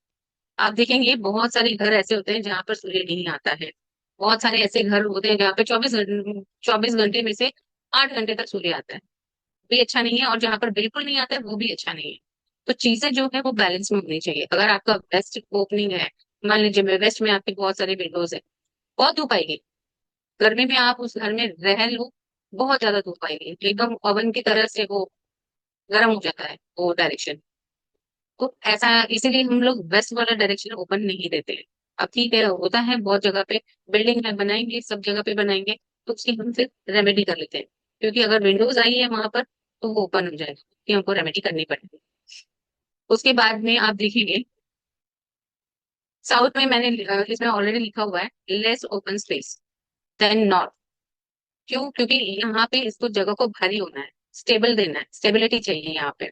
आप देखेंगे बहुत सारे घर ऐसे होते हैं जहाँ पर सूर्य नहीं आता है। बहुत सारे ऐसे घर होते हैं जहाँ पे 24 घंटे में से 8 घंटे तक सूर्य आता है, भी अच्छा नहीं है। और जहाँ पर बिल्कुल नहीं आता है वो भी अच्छा नहीं है। तो चीजें जो है वो बैलेंस में होनी चाहिए। अगर आपका वेस्ट ओपनिंग है, मान लीजिए वेस्ट में आपके बहुत सारे विंडोज है, बहुत धूप आएगी। गर्मी में आप उस घर में रह लो, बहुत ज्यादा धूप आएगी, एकदम ओवन की तरह से वो गर्म हो जाता है वो डायरेक्शन। तो ऐसा, इसीलिए हम लोग वेस्ट वाला डायरेक्शन ओपन नहीं देते हैं। अब ठीक है, होता है बहुत जगह पे, बिल्डिंग में बनाएंगे, सब जगह पे बनाएंगे, तो उसकी हम फिर रेमेडी कर लेते हैं। क्योंकि अगर विंडोज आई है वहां पर तो वो ओपन हो जाएगा, कि हमको रेमेडी करनी पड़ेगी। उसके बाद में आप देखेंगे साउथ में मैंने इसमें ऑलरेडी लिखा हुआ है less open space than north. क्यों? क्योंकि यहाँ पे इसको जगह को भारी होना है, स्टेबल देना है, स्टेबिलिटी चाहिए यहाँ पे।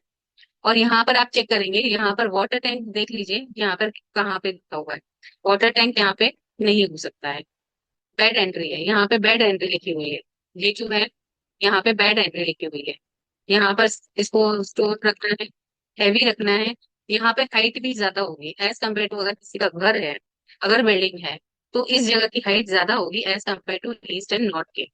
और यहाँ पर आप चेक करेंगे, यहाँ पर वाटर टैंक देख लीजिए, यहाँ पर कहाँ पे लिखा हुआ है वाटर टैंक, यहाँ पे नहीं हो सकता है। बेड एंट्री है, यहाँ पे बेड एंट्री लिखी हुई है, ये जो है यहाँ पे बेड एंट्री लिखी हुई है। यहाँ पर इसको स्टोर रखना है, हैवी रखना है। यहाँ पे हाइट भी ज्यादा होगी एज कम्पेयर टू, अगर किसी का घर है, अगर बिल्डिंग है, तो इस जगह की हाइट ज्यादा होगी as compare to east and north के।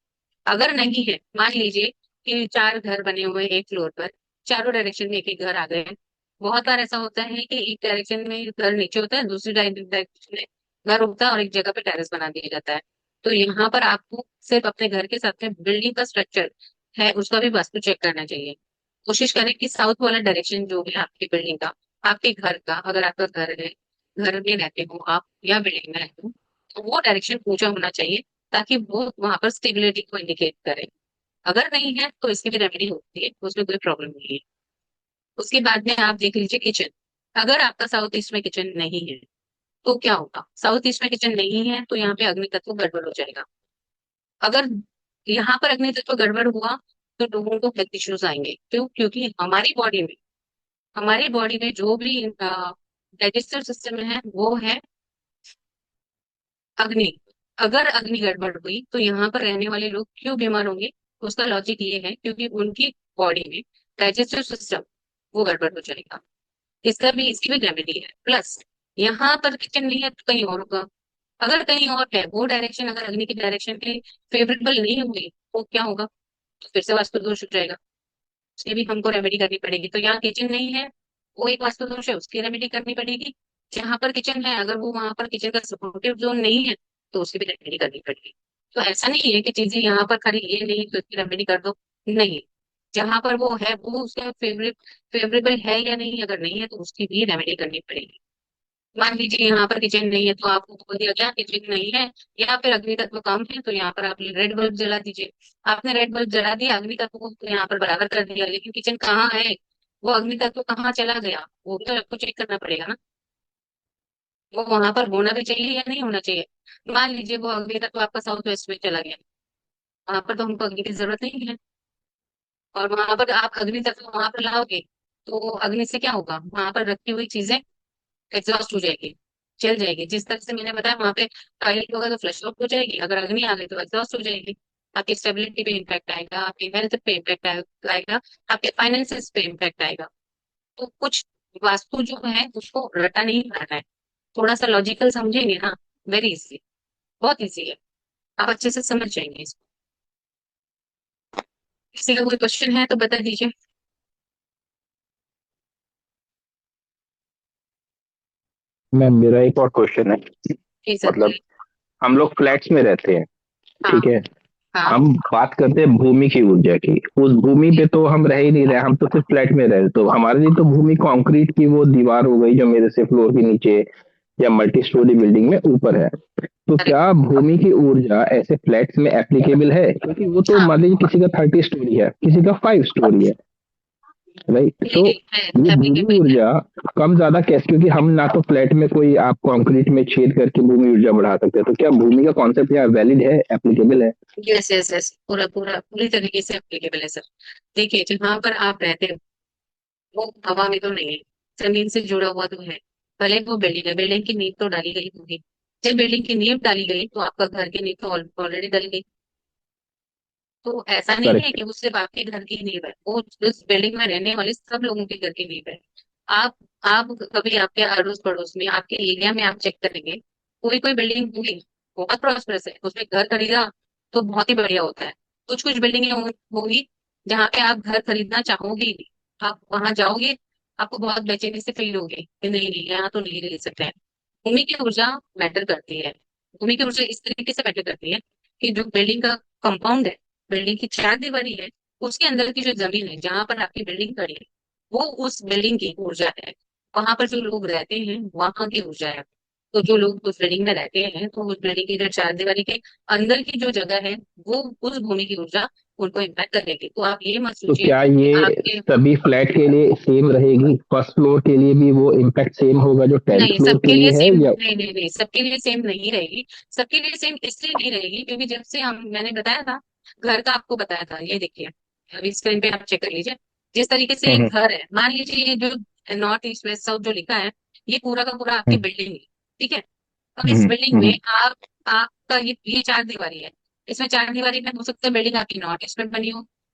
अगर नहीं है, मान लीजिए कि 4 घर बने हुए हैं एक फ्लोर पर, चारों डायरेक्शन में एक एक घर आ गए हैं। बहुत बार ऐसा होता है कि एक डायरेक्शन में घर नीचे होता है, दूसरी डायरेक्शन में घर होता है, और एक जगह पे टेरेस बना दिया जाता है। तो यहाँ पर आपको सिर्फ अपने घर के साथ में बिल्डिंग का स्ट्रक्चर है उसका भी वास्तु चेक करना चाहिए। कोशिश करें कि साउथ वाला डायरेक्शन जो है आपकी बिल्डिंग का, आपके घर का, अगर आपका घर है, घर में रहते हो आप या बिल्डिंग में रहते हो, तो वो डायरेक्शन ऊंचा होना चाहिए, ताकि वो वहां पर स्टेबिलिटी को इंडिकेट करे। अगर नहीं है तो इसकी भी रेमेडी होती है, उसमें कोई प्रॉब्लम नहीं है। उसके बाद में आप देख लीजिए किचन। अगर आपका साउथ ईस्ट में किचन नहीं है तो क्या होगा, साउथ ईस्ट में किचन नहीं है तो यहाँ पे अग्नि तत्व गड़बड़ हो जाएगा। अगर यहाँ पर अग्नि तत्व गड़बड़ हुआ तो लोगों को हेल्थ इश्यूज आएंगे। क्यों? क्योंकि हमारी बॉडी में जो भी डाइजेस्टिव सिस्टम है वो है अग्नि। अगर अग्नि गड़बड़ हुई तो यहाँ पर रहने वाले लोग क्यों बीमार होंगे? उसका लॉजिक ये है क्योंकि उनकी बॉडी में डाइजेस्टिव सिस्टम वो गड़बड़ हो जाएगा। इसकी भी रेमेडी है। प्लस यहाँ पर किचन नहीं है तो कहीं और होगा। अगर कहीं और है, वो डायरेक्शन अगर अग्नि की डायरेक्शन के फेवरेबल नहीं हुई तो क्या होगा? तो फिर से वास्तु दोष हो जाएगा, उसकी भी हमको रेमेडी करनी पड़ेगी। तो यहाँ किचन नहीं है, वो एक वास्तु दोष है, उसकी रेमेडी करनी पड़ेगी। जहां पर किचन है, अगर वो वहां पर किचन का सपोर्टिव जोन नहीं है तो उसकी भी रेमेडी करनी पड़ेगी। तो ऐसा नहीं है कि चीजें यहाँ पर खाली ये नहीं तो इसकी रेमेडी कर दो, नहीं। जहां पर वो है वो उसका फेवरेबल है या नहीं, अगर नहीं है तो उसकी भी रेमेडी करनी पड़ेगी। मान लीजिए यहाँ पर किचन नहीं है तो आपको बोल दिया गया किचन नहीं है या फिर अग्नि तत्व कम है, तो यहाँ पर आप रेड बल्ब जला दीजिए। आपने रेड बल्ब जला दिया, अग्नि तत्व को तो यहाँ पर बराबर कर दिया, लेकिन किचन कहाँ है, वो अग्नि तत्व कहाँ चला गया, वो भी तो आपको चेक करना पड़ेगा ना। वो वहां पर होना भी चाहिए या नहीं होना चाहिए। मान लीजिए वो अग्नि तत्व आपका साउथ वेस्ट में चला गया, वहां पर तो हमको अग्नि की जरूरत नहीं है, और वहां पर आप अग्नि तत्व वहां पर लाओगे तो अग्नि से क्या होगा, वहां पर रखी हुई चीजें एग्जॉस्ट हो जाएगी, चल जाएगी। जिस तरह से मैंने बताया, वहां पे टॉयलेट होगा तो फ्लश आउट हो जाएगी, अगर अग्नि आ गई तो एग्जॉस्ट हो जाएगी। आपकी स्टेबिलिटी पे इम्पैक्ट आएगा, आपकी हेल्थ पे इम्पैक्ट आएगा, आपके फाइनेंसेस पे इम्पैक्ट आएगा। तो कुछ वास्तु जो है उसको रटा नहीं मारना है, थोड़ा सा लॉजिकल समझेंगे ना, वेरी इजी, बहुत इजी है, आप अच्छे से समझ जाएंगे इसको। किसी का कोई क्वेश्चन है तो बता दीजिए। मैम मेरा एक और क्वेश्चन है। जी सर मतलब बोलिए। हम लोग फ्लैट्स में रहते हैं, हाँ। ठीक है। हाँ। हम बात करते हैं भूमि की ऊर्जा की, उस भूमि पे तो हम रह ही नहीं रहे, हम तो सिर्फ फ्लैट में रह रहे, तो हमारे लिए तो भूमि कंक्रीट की वो दीवार हो गई जो मेरे से फ्लोर के नीचे या मल्टी स्टोरी बिल्डिंग में ऊपर है। तो करेक्ट। क्या भूमि की ऊर्जा ऐसे फ्लैट्स में एप्लीकेबल है? क्योंकि वो तो हाँ, मान लीजिए किसी का 30 स्टोरी है, किसी का 5 स्टोरी है, राइट। नहीं तो नहीं है, ये भूमि एप्लीकेबल है। ऊर्जा कम ज्यादा कैसे, क्योंकि हम ना तो फ्लैट में कोई आप कंक्रीट में छेद करके भूमि ऊर्जा बढ़ा सकते हैं, तो क्या भूमि का कॉन्सेप्ट यहाँ वैलिड है, एप्लीकेबल है? यस यस यस, पूरा पूरा पूरी तरीके से एप्लीकेबल है सर। देखिए जहां पर आप रहते हो वो हवा में तो नहीं है, जमीन से जुड़ा हुआ तो है। भले वो बिल्डिंग है, बिल्डिंग की नींव तो डाली गई होगी। जब बिल्डिंग की नींव डाली गई तो आपका घर की नींव तो ऑलरेडी डल गई। तो ऐसा नहीं है करेक्ट। कि वो सिर्फ आपके घर की नींव है, वो उस बिल्डिंग में रहने वाले सब लोगों के घर की नींव है। आप आप कभी आपके अड़ोस पड़ोस में, आपके एरिया में आप चेक करेंगे, कोई कोई बिल्डिंग होगी बहुत प्रॉस्परस है, उसमें घर खरीदा तो बहुत ही बढ़िया होता है। कुछ कुछ बिल्डिंगें होंगी जहाँ पे आप घर खरीदना चाहोगे ही नहीं। आप वहां जाओगे, आपको बहुत बेचैनी से फील होगी कि नहीं नहीं यहाँ तो नहीं ले सकते हैं। भूमि की ऊर्जा मैटर करती है। भूमि की ऊर्जा इस तरीके से मैटर करती है कि जो बिल्डिंग का कंपाउंड है, बिल्डिंग की 4 दीवारी है, उसके अंदर की जो जमीन है जहां पर आपकी बिल्डिंग खड़ी है, वो उस बिल्डिंग की ऊर्जा है। वहां पर जो लोग रहते हैं वहां की ऊर्जा है। तो जो लोग उस बिल्डिंग में रहते हैं तो उस बिल्डिंग की जो 4 दीवारी के अंदर की जो जगह है, वो उस भूमि की ऊर्जा उनको इम्पैक्ट करेगी। तो आप ये मत तो सोचिए क्या कि ये आपके, सभी फ्लैट के लिए सेम रहेगी, फर्स्ट फ्लोर के लिए भी वो इम्पैक्ट सेम होगा जो टेंथ नहीं फ्लोर के सबके लिए लिए है, सेम, या? नहीं नहीं नहीं, सबके लिए सेम नहीं रहेगी। सबके लिए सेम इसलिए नहीं रहेगी क्योंकि जब से हम, मैंने बताया था घर का, आपको बताया था, ये देखिए अभी स्क्रीन पे आप चेक कर लीजिए। जिस तरीके से हम्म एक घर है, मान लीजिए ये जो नॉर्थ ईस्ट वेस्ट साउथ जो लिखा है, ये पूरा का पूरा आपकी हम्म बिल्डिंग है, ठीक है। अब इस हम्म बिल्डिंग में हम्म आपका ये चार दीवारी है। इसमें चार दीवारी में हो सकता है बिल्डिंग आपकी नॉर्थ ईस्ट में बनी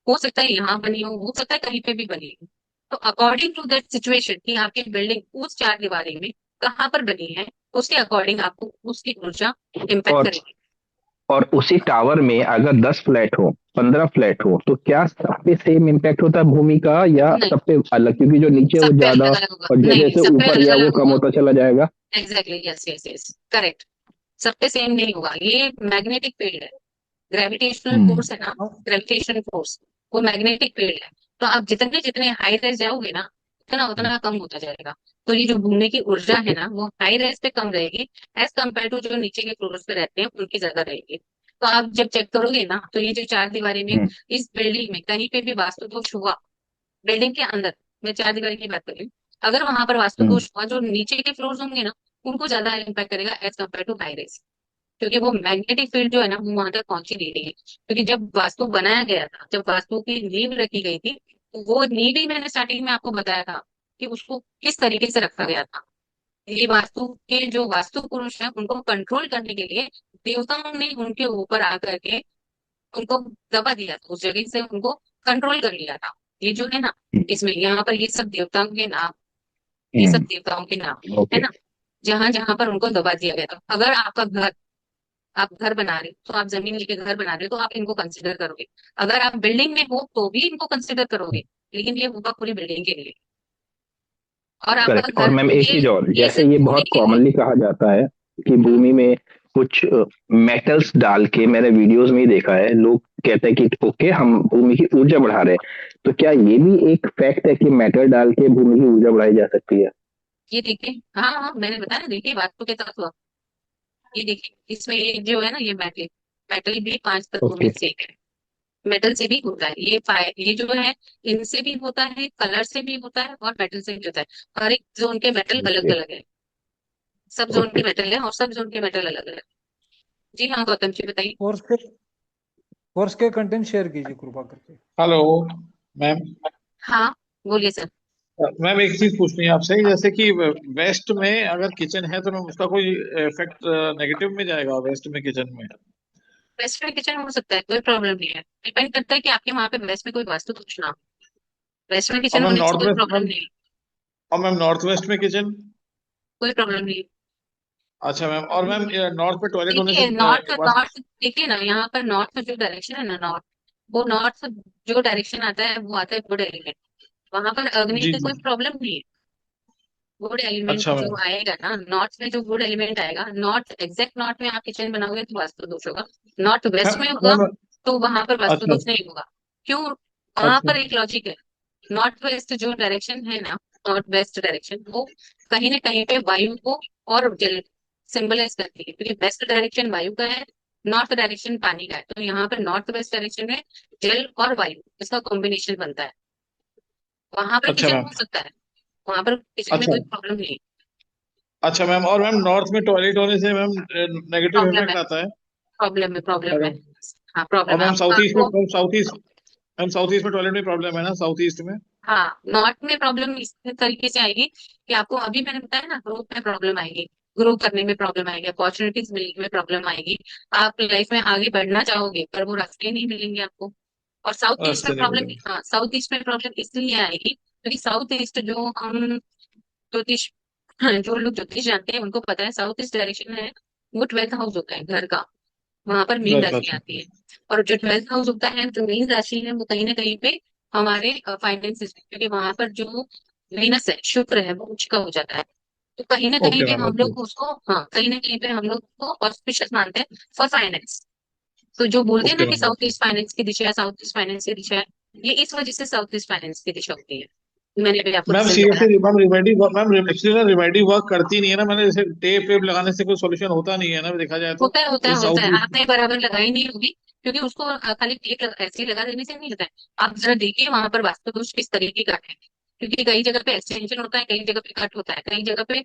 हो सकता है यहाँ बनी हो सकता है कहीं पे भी बनी हो। तो अकॉर्डिंग टू दैट सिचुएशन कि आपकी बिल्डिंग उस चार दीवारी में कहाँ पर बनी है, उसके अकॉर्डिंग आपको उसकी ऊर्जा इम्पैक्ट और करेगी। और उसी टावर में अगर 10 फ्लैट हो, 15 फ्लैट हो, तो क्या सब पे सेम इम्पैक्ट होता है भूमि का, या नहीं, सब पे अलग? क्योंकि जो नीचे वो सब पे ज्यादा अलग अलग होगा, और नहीं जैसे नहीं, जैसे सब पे ऊपर अलग गया वो अलग कम होगा। होता चला जाएगा। Exactly, yes yes yes, correct. सब पे सेम नहीं होगा, ये मैग्नेटिक फील्ड है, ग्रेविटेशनल हम्म फोर्स है ना, ग्रेविटेशनल फोर्स, वो मैग्नेटिक फील्ड है। तो आप जितने जितने हाई रेस जाओगे ना, उतना उतना कम होता जाएगा। तो ये जो घूमने की ऊर्जा है ओके। ना, वो हाई रेस पे कम रहेगी एज कम्पेयर टू जो नीचे के फ्लोर्स पे रहते हैं उनकी ज्यादा रहेगी। तो आप जब चेक करोगे ना, तो ये जो चार दीवारी में हम्म इस बिल्डिंग में कहीं पे भी वास्तु दोष हुआ, बिल्डिंग के अंदर, मैं चार दीवारी की बात कर रही हूँ, अगर वहां पर वास्तु हम्म दोष हुआ, जो नीचे के फ्लोर्स होंगे ना, उनको ज्यादा इम्पैक्ट करेगा as compare to high race. क्योंकि वो मैग्नेटिक फील्ड जो है ना, वो वहां तक पहुंच ही नहीं रही है। क्योंकि जब वास्तु बनाया गया था, जब वास्तु की नींव रखी गई थी, तो वो नींव ही मैंने स्टार्टिंग में आपको बताया था कि उसको किस तरीके से रखा गया था। ये वास्तु के जो वास्तु पुरुष हैं, उनको कंट्रोल करने के लिए देवताओं ने उनके ऊपर आकर के उनको दबा दिया था, उस जगह से उनको कंट्रोल कर लिया था। ये जो है ना, इसमें यहाँ पर ये सब देवताओं के नाम, ये सब देवताओं के नाम है ओके। ना, जहां जहां पर उनको दबा दिया गया था। अगर आपका घर, आप घर बना रहे हो तो आप जमीन लेके घर बना रहे हो तो आप इनको कंसिडर करोगे। अगर आप बिल्डिंग में हो तो भी इनको कंसिडर करोगे, लेकिन ये होगा पूरी बिल्डिंग के लिए। और आपका करेक्ट। और घर, मैम एक चीज और, ये जैसे सिर्फ ये भूमि बहुत के लिए। कॉमनली कहा जाता है कि भूमि में कुछ मेटल्स डाल के, मैंने वीडियोस में ही देखा है, लोग कहते हैं कि ओके हम भूमि की ऊर्जा बढ़ा रहे हैं। तो क्या ये भी एक फैक्ट है कि मेटल डाल के भूमि की ऊर्जा बढ़ाई जा सकती है? ये देखिए, हाँ हाँ, मैंने बताया ना, देखिए वास्तु के तत्व, ये देखिए इसमें ये जो है ना, ये मेटल, मेटल भी पांच तत्वों में ओके। से एक है। मेटल से भी होता है ये ये जो है, इनसे भी होता है, कलर से भी होता है और मेटल से भी होता है। हर एक जोन के मेटल अलग ओके। अलग है, सब जोन ओके। के मेटल है और सब जोन के मेटल अलग अलग। जी हाँ गौतम जी बताइए। कोर्स के कंटेंट शेयर कीजिए कृपा करके। Hello ma'am. हाँ बोलिए सर। मैम एक चीज पूछनी है आपसे, जैसे कि वेस्ट में अगर किचन है तो मैम उसका कोई इफेक्ट नेगेटिव में जाएगा वेस्ट में किचन में? वेस्ट में किचन हो सकता है, कोई प्रॉब्लम नहीं है। डिपेंड करता है कि आपके वहां पे वेस्ट में कोई वास्तु कुछ ना हो। वेस्ट में और किचन मैम होने से नॉर्थ कोई वेस्ट प्रॉब्लम मैम, नहीं है। और मैम नॉर्थ वेस्ट में किचन? कोई प्रॉब्लम नहीं है। अच्छा मैम, और मैम नॉर्थ में टॉयलेट होने से देखिए नॉर्थ बस? नॉर्थ देखिए ना, यहाँ पर नॉर्थ में जो डायरेक्शन है ना, नॉर्थ, वो नॉर्थ जो डायरेक्शन आता है वो आता है गुड एलिमेंट। वहां पर अग्नि जी की जी। कोई प्रॉब्लम नहीं है। गुड एलिमेंट अच्छा जो मैम। आएगा ना नॉर्थ में, जो गुड एलिमेंट आएगा नॉर्थ, एग्जैक्ट नॉर्थ में आप किचन बनाओगे तो वास्तु दोष होगा। नॉर्थ वेस्ट में होगा मैम तो वहां पर वास्तु अच्छा दोष नहीं होगा। क्यों? वहां अच्छा। पर एक लॉजिक है। नॉर्थ वेस्ट जो डायरेक्शन है ना, नॉर्थ वेस्ट डायरेक्शन, वो कहीं ना कहीं पे वायु को और जल सिंबलाइज करती है, क्योंकि वेस्ट डायरेक्शन वायु का है, नॉर्थ डायरेक्शन पानी का है। तो यहाँ पर नॉर्थ वेस्ट डायरेक्शन में जल और वायु, इसका कॉम्बिनेशन बनता है। वहां पर अच्छा किचन मैम। हो सकता है, वहां पर किचन में अच्छा। कोई प्रॉब्लम नहीं है। अच्छा मैम, और मैम नॉर्थ में टॉयलेट होने से मैम नेगेटिव प्रॉब्लम है, इफेक्ट आता है? प्रॉब्लम है, प्रॉब्लम है। मैम, हाँ और प्रॉब्लम है मैम आपको साउथ ईस्ट में, आपको साउथ ईस्ट में टॉयलेट में प्रॉब्लम है ना, साउथ ईस्ट में? हाँ नॉर्थ में प्रॉब्लम इस तरीके से आएगी कि आपको अभी मैंने बताया ना, ग्रोथ में प्रॉब्लम आएगी, ग्रो करने में प्रॉब्लम आएगी, अपॉर्चुनिटीज मिलने में प्रॉब्लम आएगी। आप लाइफ में आगे बढ़ना चाहोगे पर वो रास्ते नहीं मिलेंगे आपको। और साउथ ईस्ट में रास्ते नहीं प्रॉब्लम, मिलेंगे। हाँ साउथ ईस्ट में प्रॉब्लम इसलिए आएगी क्योंकि साउथ ईस्ट जो हम ज्योतिष, हाँ, जो लोग ज्योतिष जानते हैं उनको पता है, साउथ ईस्ट डायरेक्शन है, वो 12th हाउस होता है घर का, वहां पर मीन घर का, राशि अच्छा। आती है। और जो 12th हाउस होता है, जो मीन राशि है, वो कहीं ना कहीं पे हमारे फाइनेंसेस, क्योंकि वहां पर जो वीनस है, शुक्र है, वो उच्च का हो जाता है। तो कहीं ना कहीं ओके पे मैम, हम ओके। लोग उसको, हाँ कहीं ना कहीं पे हम लोग को ऑस्पिशियस मानते हैं फॉर फाइनेंस। तो जो बोलते हैं ना ओके कि ma'am, south okay. East finance की दिशा है, साउथ ईस्ट फाइनेंस की दिशा है, ये इस वजह से साउथ ईस्ट फाइनेंस की दिशा होती है। मैंने भी आपको मैम रीजन बताया। सीरियसली मैम, मैम एक्चुअली ना रिमेडी वर्क करती नहीं है ना, मैंने जैसे टेप वेप लगाने से कोई सोल्यूशन होता नहीं है ना, देखा जाए तो। होता है होता है ये होता है, साउथ ईस्ट। आपने बराबर लगाई नहीं होगी, क्योंकि उसको खाली टेप ऐसे ही लगा देने से नहीं होता है। आप जरा देखिए वहां पर वास्तु दोष किस तरीके का है, क्योंकि कई जगह पे एक्सटेंशन होता है, कई जगह पे कट होता है, कई जगह पे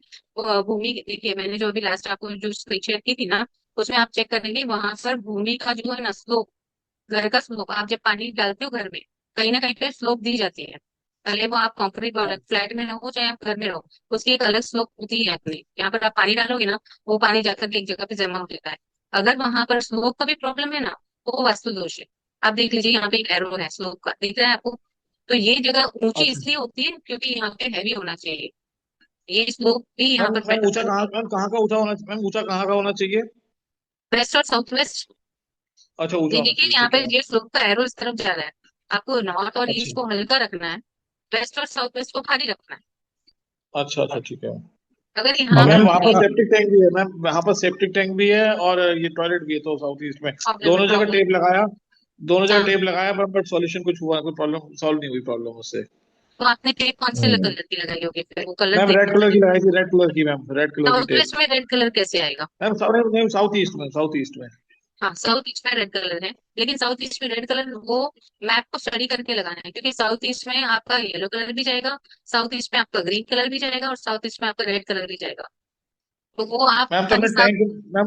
भूमि, देखिए मैंने जो अभी लास्ट आपको जो शेयर की थी ना, उसमें आप चेक करेंगे वहां पर भूमि का जो है ना स्लोप, घर का स्लोप, आप जब पानी डालते हो घर में, कहीं ना कहीं पे स्लोप दी जाती है। पहले वो आप कॉन्क्रीट वाले फ्लैट में रहो चाहे आप घर में रहो, उसकी एक अलग स्लोप होती है अपनी। यहाँ पर आप पानी डालोगे ना, वो पानी जाकर के एक जगह पे जमा हो जाता है। अगर वहां पर स्लोप का भी प्रॉब्लम है ना, तो वो वास्तु दोष है। आप देख लीजिए, यहाँ पे एक एरो है स्लोप का, दिख रहा है आपको? तो ये जगह ऊंची अच्छा इसलिए होती है क्योंकि यहाँ पे हैवी होना चाहिए। ये स्लोप भी यहाँ मैम, पर मैम बेटर ऊंचा करती कहाँ, है। मैम कहाँ का ऊंचा होना, मैम ऊंचा कहाँ का होना चाहिए? वेस्ट और साउथ वेस्ट। अच्छा, ऊंचा ये होना देखिए चाहिए, यहाँ ठीक पे है। ये स्लोप का एरो इस तरफ जा रहा है। आपको नॉर्थ और अच्छा ईस्ट को हल्का रखना है, वेस्ट और साउथ वेस्ट को भारी रखना है। अच्छा अच्छा, ठीक है। अगर और यहाँ मैम पर मैम वहाँ पर कोई सेप्टिक टैंक भी है, मैम वहाँ पर सेप्टिक टैंक भी है और ये टॉयलेट भी है, तो साउथ ईस्ट में प्रॉब्लम है, दोनों जगह प्रॉब्लम। टेप लगाया, दोनों जगह हाँ, टेप लगाया, बट सॉल्यूशन कुछ हुआ, कोई प्रॉब्लम सॉल्व नहीं हुई प्रॉब्लम उससे। तो आपने टेप कौन से हम्म, कलर की लगाई होगी? फिर वो कलर मैम रेड देखना कलर की पड़ेगा। लगाई थी, रेड कलर की, मैम रेड कलर की साउथ टेप। वेस्ट में रेड कलर कैसे आएगा? मैम साउथ ईस्ट में, साउथ ईस्ट में। हाँ, साउथ ईस्ट में रेड कलर है, लेकिन साउथ ईस्ट में रेड कलर वो मैप को स्टडी करके लगाना है, क्योंकि साउथ ईस्ट में आपका येलो कलर भी जाएगा, साउथ ईस्ट में आपका ग्रीन कलर भी जाएगा और साउथ ईस्ट में आपका रेड कलर भी जाएगा। तो वो आप मैम तो हर हमने हिसाब। टैंक, मैम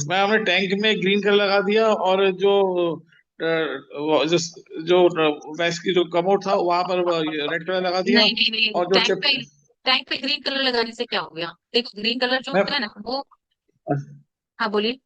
मैम हमने टैंक में ग्रीन कलर लगा दिया, और जो वो जो वैस की जो कमोड था वहां पर रेड कलर लगा दिया, नहीं नहीं नहीं, और जो चिप। टैंक पे ग्रीन कलर लगाने से क्या हो गया? देखो, ग्रीन कलर जो मैम होता है ना वो। हाँ, बोलिए।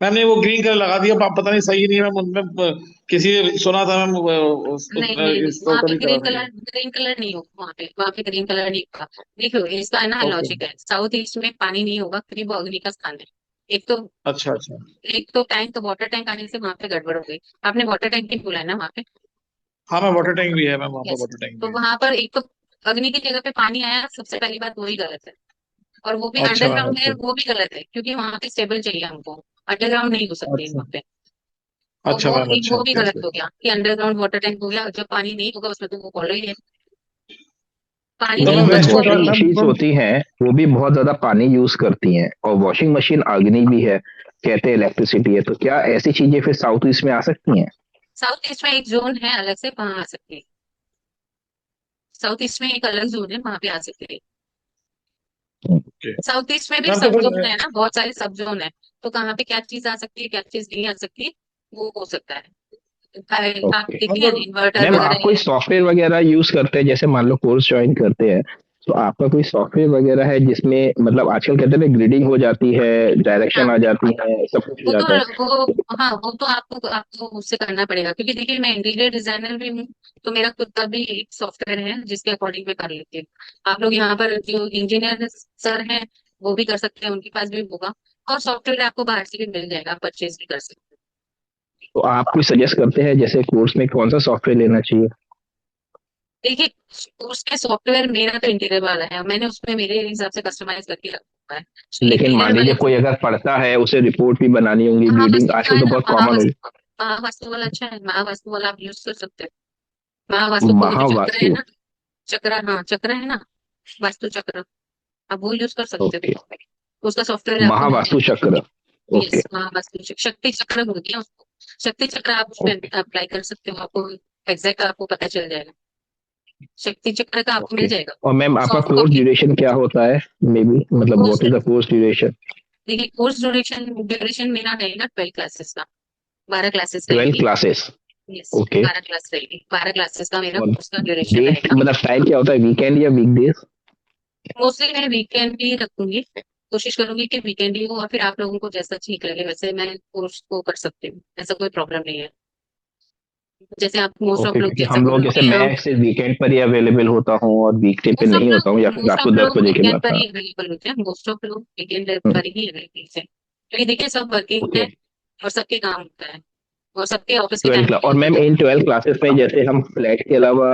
मैम ने वो ग्रीन कलर लगा दिया, पता नहीं सही नहीं है मैम, उनमें किसी ने सुना था मैम, नहीं नहीं नहीं, इंस्टॉल वहाँ पे तभी करा था ये। ग्रीन कलर नहीं होगा, वहाँ पे ग्रीन कलर नहीं होगा। देखो, इसका ना ओके। लॉजिक है, साउथ ईस्ट में पानी नहीं होगा क्योंकि वो अग्नि का स्थान है। एक तो अच्छा अच्छा। टैंक, तो वाटर टैंक आने से वहां पे गड़बड़ हो गई। आपने वाटर टैंक ही बोला है ना वहां पे? हाँ मैम, वाटर टैंक भी है मैम, वहाँ पर यस। वाटर टैंक तो भी है। वहां पर एक तो अग्नि की जगह पे पानी आया, सबसे पहली बात वही गलत है। और वो भी अच्छा मैम, अंडरग्राउंड है, अच्छा वो भी गलत है, क्योंकि वहां पे स्टेबल चाहिए हमको। अंडरग्राउंड नहीं हो सकती है अच्छा वहां पे। तो अच्छा मैम, अच्छा वो भी ओके गलत ओके। हो गया कि अंडरग्राउंड वाटर टैंक हो गया, जब पानी नहीं होगा उसमें, तो वो फॉलो ही है। पानी तो नहीं नहीं, मैम होगा जो तो वेस्ट फॉलो वाटर वॉशिंग ही है। Ma'am machines ma'am. होती हैं वो भी बहुत ज्यादा पानी यूज करती हैं, और वॉशिंग मशीन अग्नि भी है, कहते हैं इलेक्ट्रिसिटी है, तो क्या ऐसी चीजें फिर साउथ ईस्ट में आ सकती हैं? साउथ ईस्ट में एक जोन है अलग से, वहां आ सकती है। साउथ ईस्ट में एक अलग जोन है, वहां पे आ सकती है। ओके साउथ ईस्ट में भी मैम, तो सब फिर जोन है ना, बहुत सारे सब जोन है। तो कहाँ पे क्या चीज आ सकती है, क्या चीज नहीं आ सकती, वो हो सकता है। आप ओके। देखिए मतलब इन्वर्टर मैम, आप वगैरह कोई ये। सॉफ्टवेयर वगैरह यूज करते हैं, जैसे मान लो कोर्स ज्वाइन करते हैं, तो आपका कोई सॉफ्टवेयर वगैरह है जिसमें मतलब आजकल कहते हैं ना ग्रिडिंग हो जाती है, डायरेक्शन हाँ, आ जाती है, सब कुछ हो वो जाता है? तो वो हाँ, वो तो आपको उससे करना पड़ेगा, क्योंकि देखिए मैं इंटीरियर डिजाइनर भी हूँ। तो मेरा खुद का भी एक सॉफ्टवेयर है जिसके अकॉर्डिंग मैं कर लेती हूँ। आप लोग यहाँ पर जो इंजीनियर सर हैं, वो भी कर सकते हैं, उनके पास भी होगा। और सॉफ्टवेयर आपको बाहर से भी मिल जाएगा, आप परचेज भी कर सकते तो आप कोई सजेस्ट करते हैं जैसे कोर्स में कौन सा सॉफ्टवेयर लेना चाहिए? हैं। देखिए, उसके सॉफ्टवेयर मेरा तो इंटीरियर वाला है, मैंने उसमें मेरे हिसाब से कस्टमाइज करके रखा है। तो लेकिन मान इंटीरियर लीजिए वाले कोई अगर पढ़ता है, उसे रिपोर्ट भी बनानी होगी, ग्रीडिंग महावास्तु का आजकल है तो ना, बहुत कॉमन हो महावास्तु वाला अच्छा है, महावास्तु वाला आप यूज कर सकते हो। महावास्तु को जो चक्र है महावास्तु। ना, चक्र, हाँ चक्र है ना, वास्तु चक्र, आप वो यूज कर सकते ओके, हो। उसका सॉफ्टवेयर आपको मिल महावास्तु जाएगा। चक्र। ओके यस, महावास्तु शक्ति चक्र बोलते हैं उसको। शक्ति चक्र आप उसमें ओके अप्लाई कर सकते हो, आपको एग्जैक्ट आपको पता चल जाएगा। शक्ति चक्र का आपको मिल ओके। जाएगा। और मैम, आपका सॉफ्ट कोर्स कॉपी। ड्यूरेशन क्या होता है, मे बी मतलब course, what is the course duration? देखिए कोर्स ड्यूरेशन मेरा रहेगा 12 क्लासेस का, 12 क्लासेस 12 रहेगी। क्लासेस। Yes, okay. 12 क्लास रहेगी, 12 क्लासेस का मेरा और कोर्स का ड्यूरेशन डेट रहेगा। मतलब टाइम क्या होता है, वीकेंड या वीकडेज? मोस्टली मैं वीकेंड भी रखूंगी, कोशिश करूंगी कि वीकेंड ही हो, और फिर आप लोगों को जैसा ठीक लगे वैसे मैं कोर्स को कर सकती हूँ, ऐसा कोई प्रॉब्लम नहीं है। जैसे आप मोस्ट ऑफ ओके, लोग क्योंकि जैसा हम लोग जैसे बोलोगे, मैं सिर्फ वीकेंड पर ही अवेलेबल होता हूँ और वीकडे पे नहीं होता हूँ, या फिर रात को 10 बजे के वीकेंड बाद। पर हाँ। ही अवेलेबल होते हैं, मोस्ट ऑफ लोग वीकेंड हम्म, पर ही अवेलेबल है, क्योंकि देखिए सब वर्किंग ओके। है और सबके काम होता है और सबके ऑफिस के 12 टाइम क्लास, भी और होते मैम हैं। इन 12 क्लासेस में जैसे हम फ्लैट के अलावा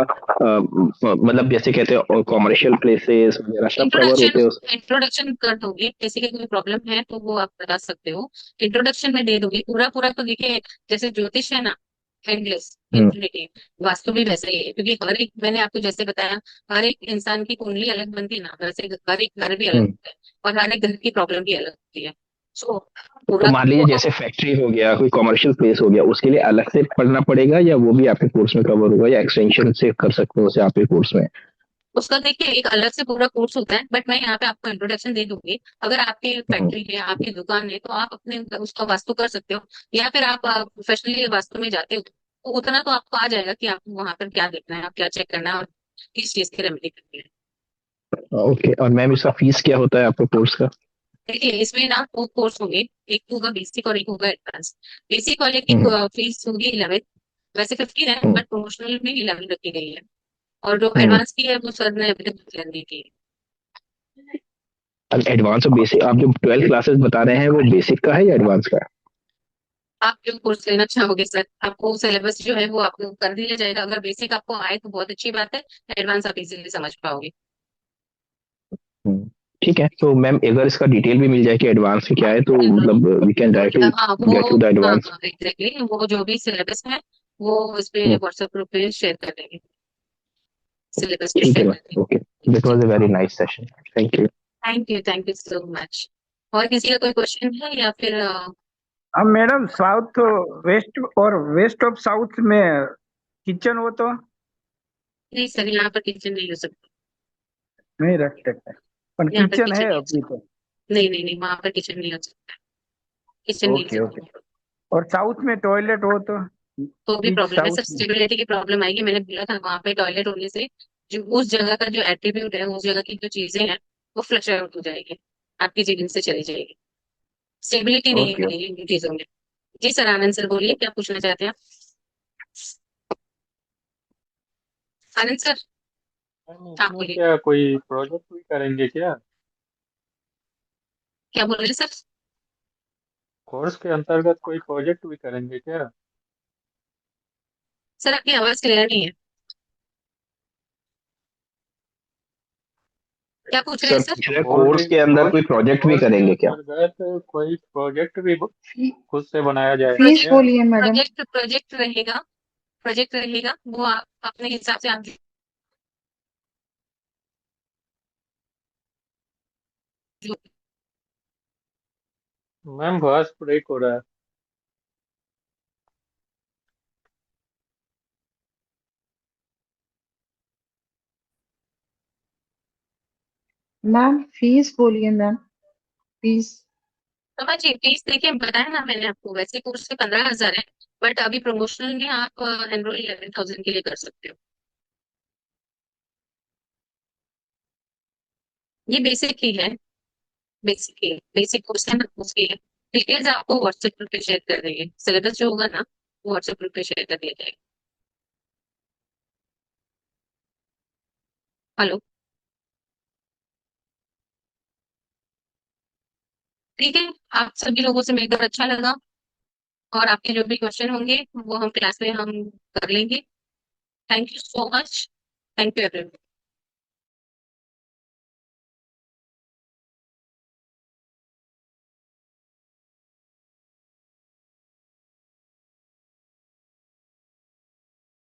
मतलब जैसे कहते हैं कॉमर्शियल प्लेसेस वगैरह सब कवर इंट्रोडक्शन होते हैं उसमें? इंट्रोडक्शन कर दोगे, किसी की कोई प्रॉब्लम है तो वो आप बता सकते हो। इंट्रोडक्शन में दे दोगे पूरा पूरा, तो देखिए जैसे ज्योतिष है ना, एंडलेस हम्म इंफिनिटी, वास्तु भी वैसा ही है, क्योंकि हर एक, मैंने आपको जैसे बताया, हर एक इंसान की कुंडली अलग बनती है ना, वैसे हर एक घर भी अलग हम्म। होता है, और हर एक घर की प्रॉब्लम भी अलग होती है। सो तो पूरा मान लीजिए जैसे फैक्ट्री हो गया, कोई कमर्शियल प्लेस हो गया, उसके लिए अलग से पढ़ना पड़ेगा, या वो भी आपके कोर्स में कवर होगा, या एक्सटेंशन से कर सकते हो उसे आपके कोर्स में? उसका देखिए एक अलग से पूरा कोर्स होता है, बट मैं यहाँ पे आपको इंट्रोडक्शन दे दूंगी। अगर आपकी हम्म, फैक्ट्री है, आपकी दुकान है, तो आप अपने उसका वास्तु कर सकते हो, या फिर आप प्रोफेशनली वास्तु में जाते हो तो उतना तो आपको आ जाएगा कि आपको वहां पर क्या देखना है, आप क्या चेक करना है और किस चीज की रेमेडी करनी है। ओके, और मैम इसका फीस क्या होता है आपके कोर्स का? देखिए इसमें ना 2 कोर्स होंगे, एक होगा बेसिक और एक होगा एडवांस। बेसिक वाले की हम्म। फीस होगी 11, वैसे 50 है हम्म। बट प्रमोशनल में 11 रखी गई है। और जो हम्म। एडवांस की है वो सर ने अभी तक declare नहीं की है। अब एडवांस और बेसिक, आप जो 12 क्लासेस बता रहे हैं वो बेसिक का है या एडवांस का है? आप जो कोर्स लेना चाहोगे सर, आपको सिलेबस जो है वो आपको कर दिया जाएगा। अगर बेसिक आपको आए तो बहुत अच्छी बात है, एडवांस आप इजीली समझ पाओगे। ठीक है, तो मैम अगर इसका डिटेल भी मिल जाए कि एडवांस में क्या है, तो मतलब वी कैन डायरेक्टली हाँ गेट टू द हाँ एडवांस। हाँ एग्जैक्टली, वो जो भी सिलेबस है वो उस पे व्हाट्सएप ग्रुप पे शेयर कर देंगे, सिलेबस पे ठीक है शेयर कर ma'am, okay. That was a very nice session. Thank you. देंगे। Thank you so much. और किसी का कोई क्वेश्चन है या फिर अब मैडम साउथ वेस्ट और वेस्ट ऑफ साउथ में किचन हो तो नहीं सर, यहाँ पर किचन नहीं हो सकता। नहीं रखते थे, पर यहाँ पर किचन किचन है नहीं हो अभी सकता। तो। नहीं नहीं नहीं, वहां पर किचन नहीं हो सकता, किचन नहीं हो ओके ओके। सकता। और साउथ में टॉयलेट हो तो तो भी ईस्ट प्रॉब्लम है सर, साउथ में। स्टेबिलिटी की प्रॉब्लम आएगी। मैंने बोला था वहां पे टॉयलेट होने से जो उस जगह का जो एट्रीब्यूट है, उस जगह की जो चीजें हैं वो फ्लश आउट हो जाएगी, आपकी जीवन से चली जाएगी। स्टेबिलिटी नहीं ओके मिलेगी इन चीजों में। जी सर, आनंद सर बोलिए क्या पूछना चाहते हैं आप? आनंद सर, मैम आप इसमें बोलिए। क्या कोई प्रोजेक्ट भी करेंगे क्या? क्या बोल रहे हैं सर? कोर्स के अंतर्गत कोई प्रोजेक्ट भी करेंगे क्या? सर आपकी आवाज क्लियर नहीं है, क्या पूछ रहे हैं सर सर? पूछ रहे बोल कोर्स रही के अंदर कोई प्रोजेक्ट भी कोर्स के करेंगे क्या? अंतर्गत कोई प्रोजेक्ट भी खुद से बनाया जाएगा फीस क्या? बोलिए मैडम। प्रोजेक्ट रहेगा, प्रोजेक्ट रहेगा वो आप अपने हिसाब से आप जो मैम वॉइस ब्रेक हो रहा है। मैम फीस बोलिए मैम, फीस। समझिए फीस देखिए, बताया ना मैंने आपको, वैसे कोर्स के 15,000 है बट अभी प्रमोशनल में आप एनरोल 11,000 के लिए कर सकते हो। ये बेसिक ही है, बेसिक कोर्स है ना, उसकी है। डिटेल्स आपको व्हाट्सएप ग्रुप पे शेयर कर देंगे, सिलेबस जो होगा ना वो व्हाट्सएप ग्रुप पे शेयर कर दिया जाएगा। हेलो, ठीक है। आप सभी लोगों से मिलकर अच्छा लगा, और आपके जो भी क्वेश्चन होंगे वो हम क्लास में हम कर लेंगे। Thank you so much. Thank you everyone.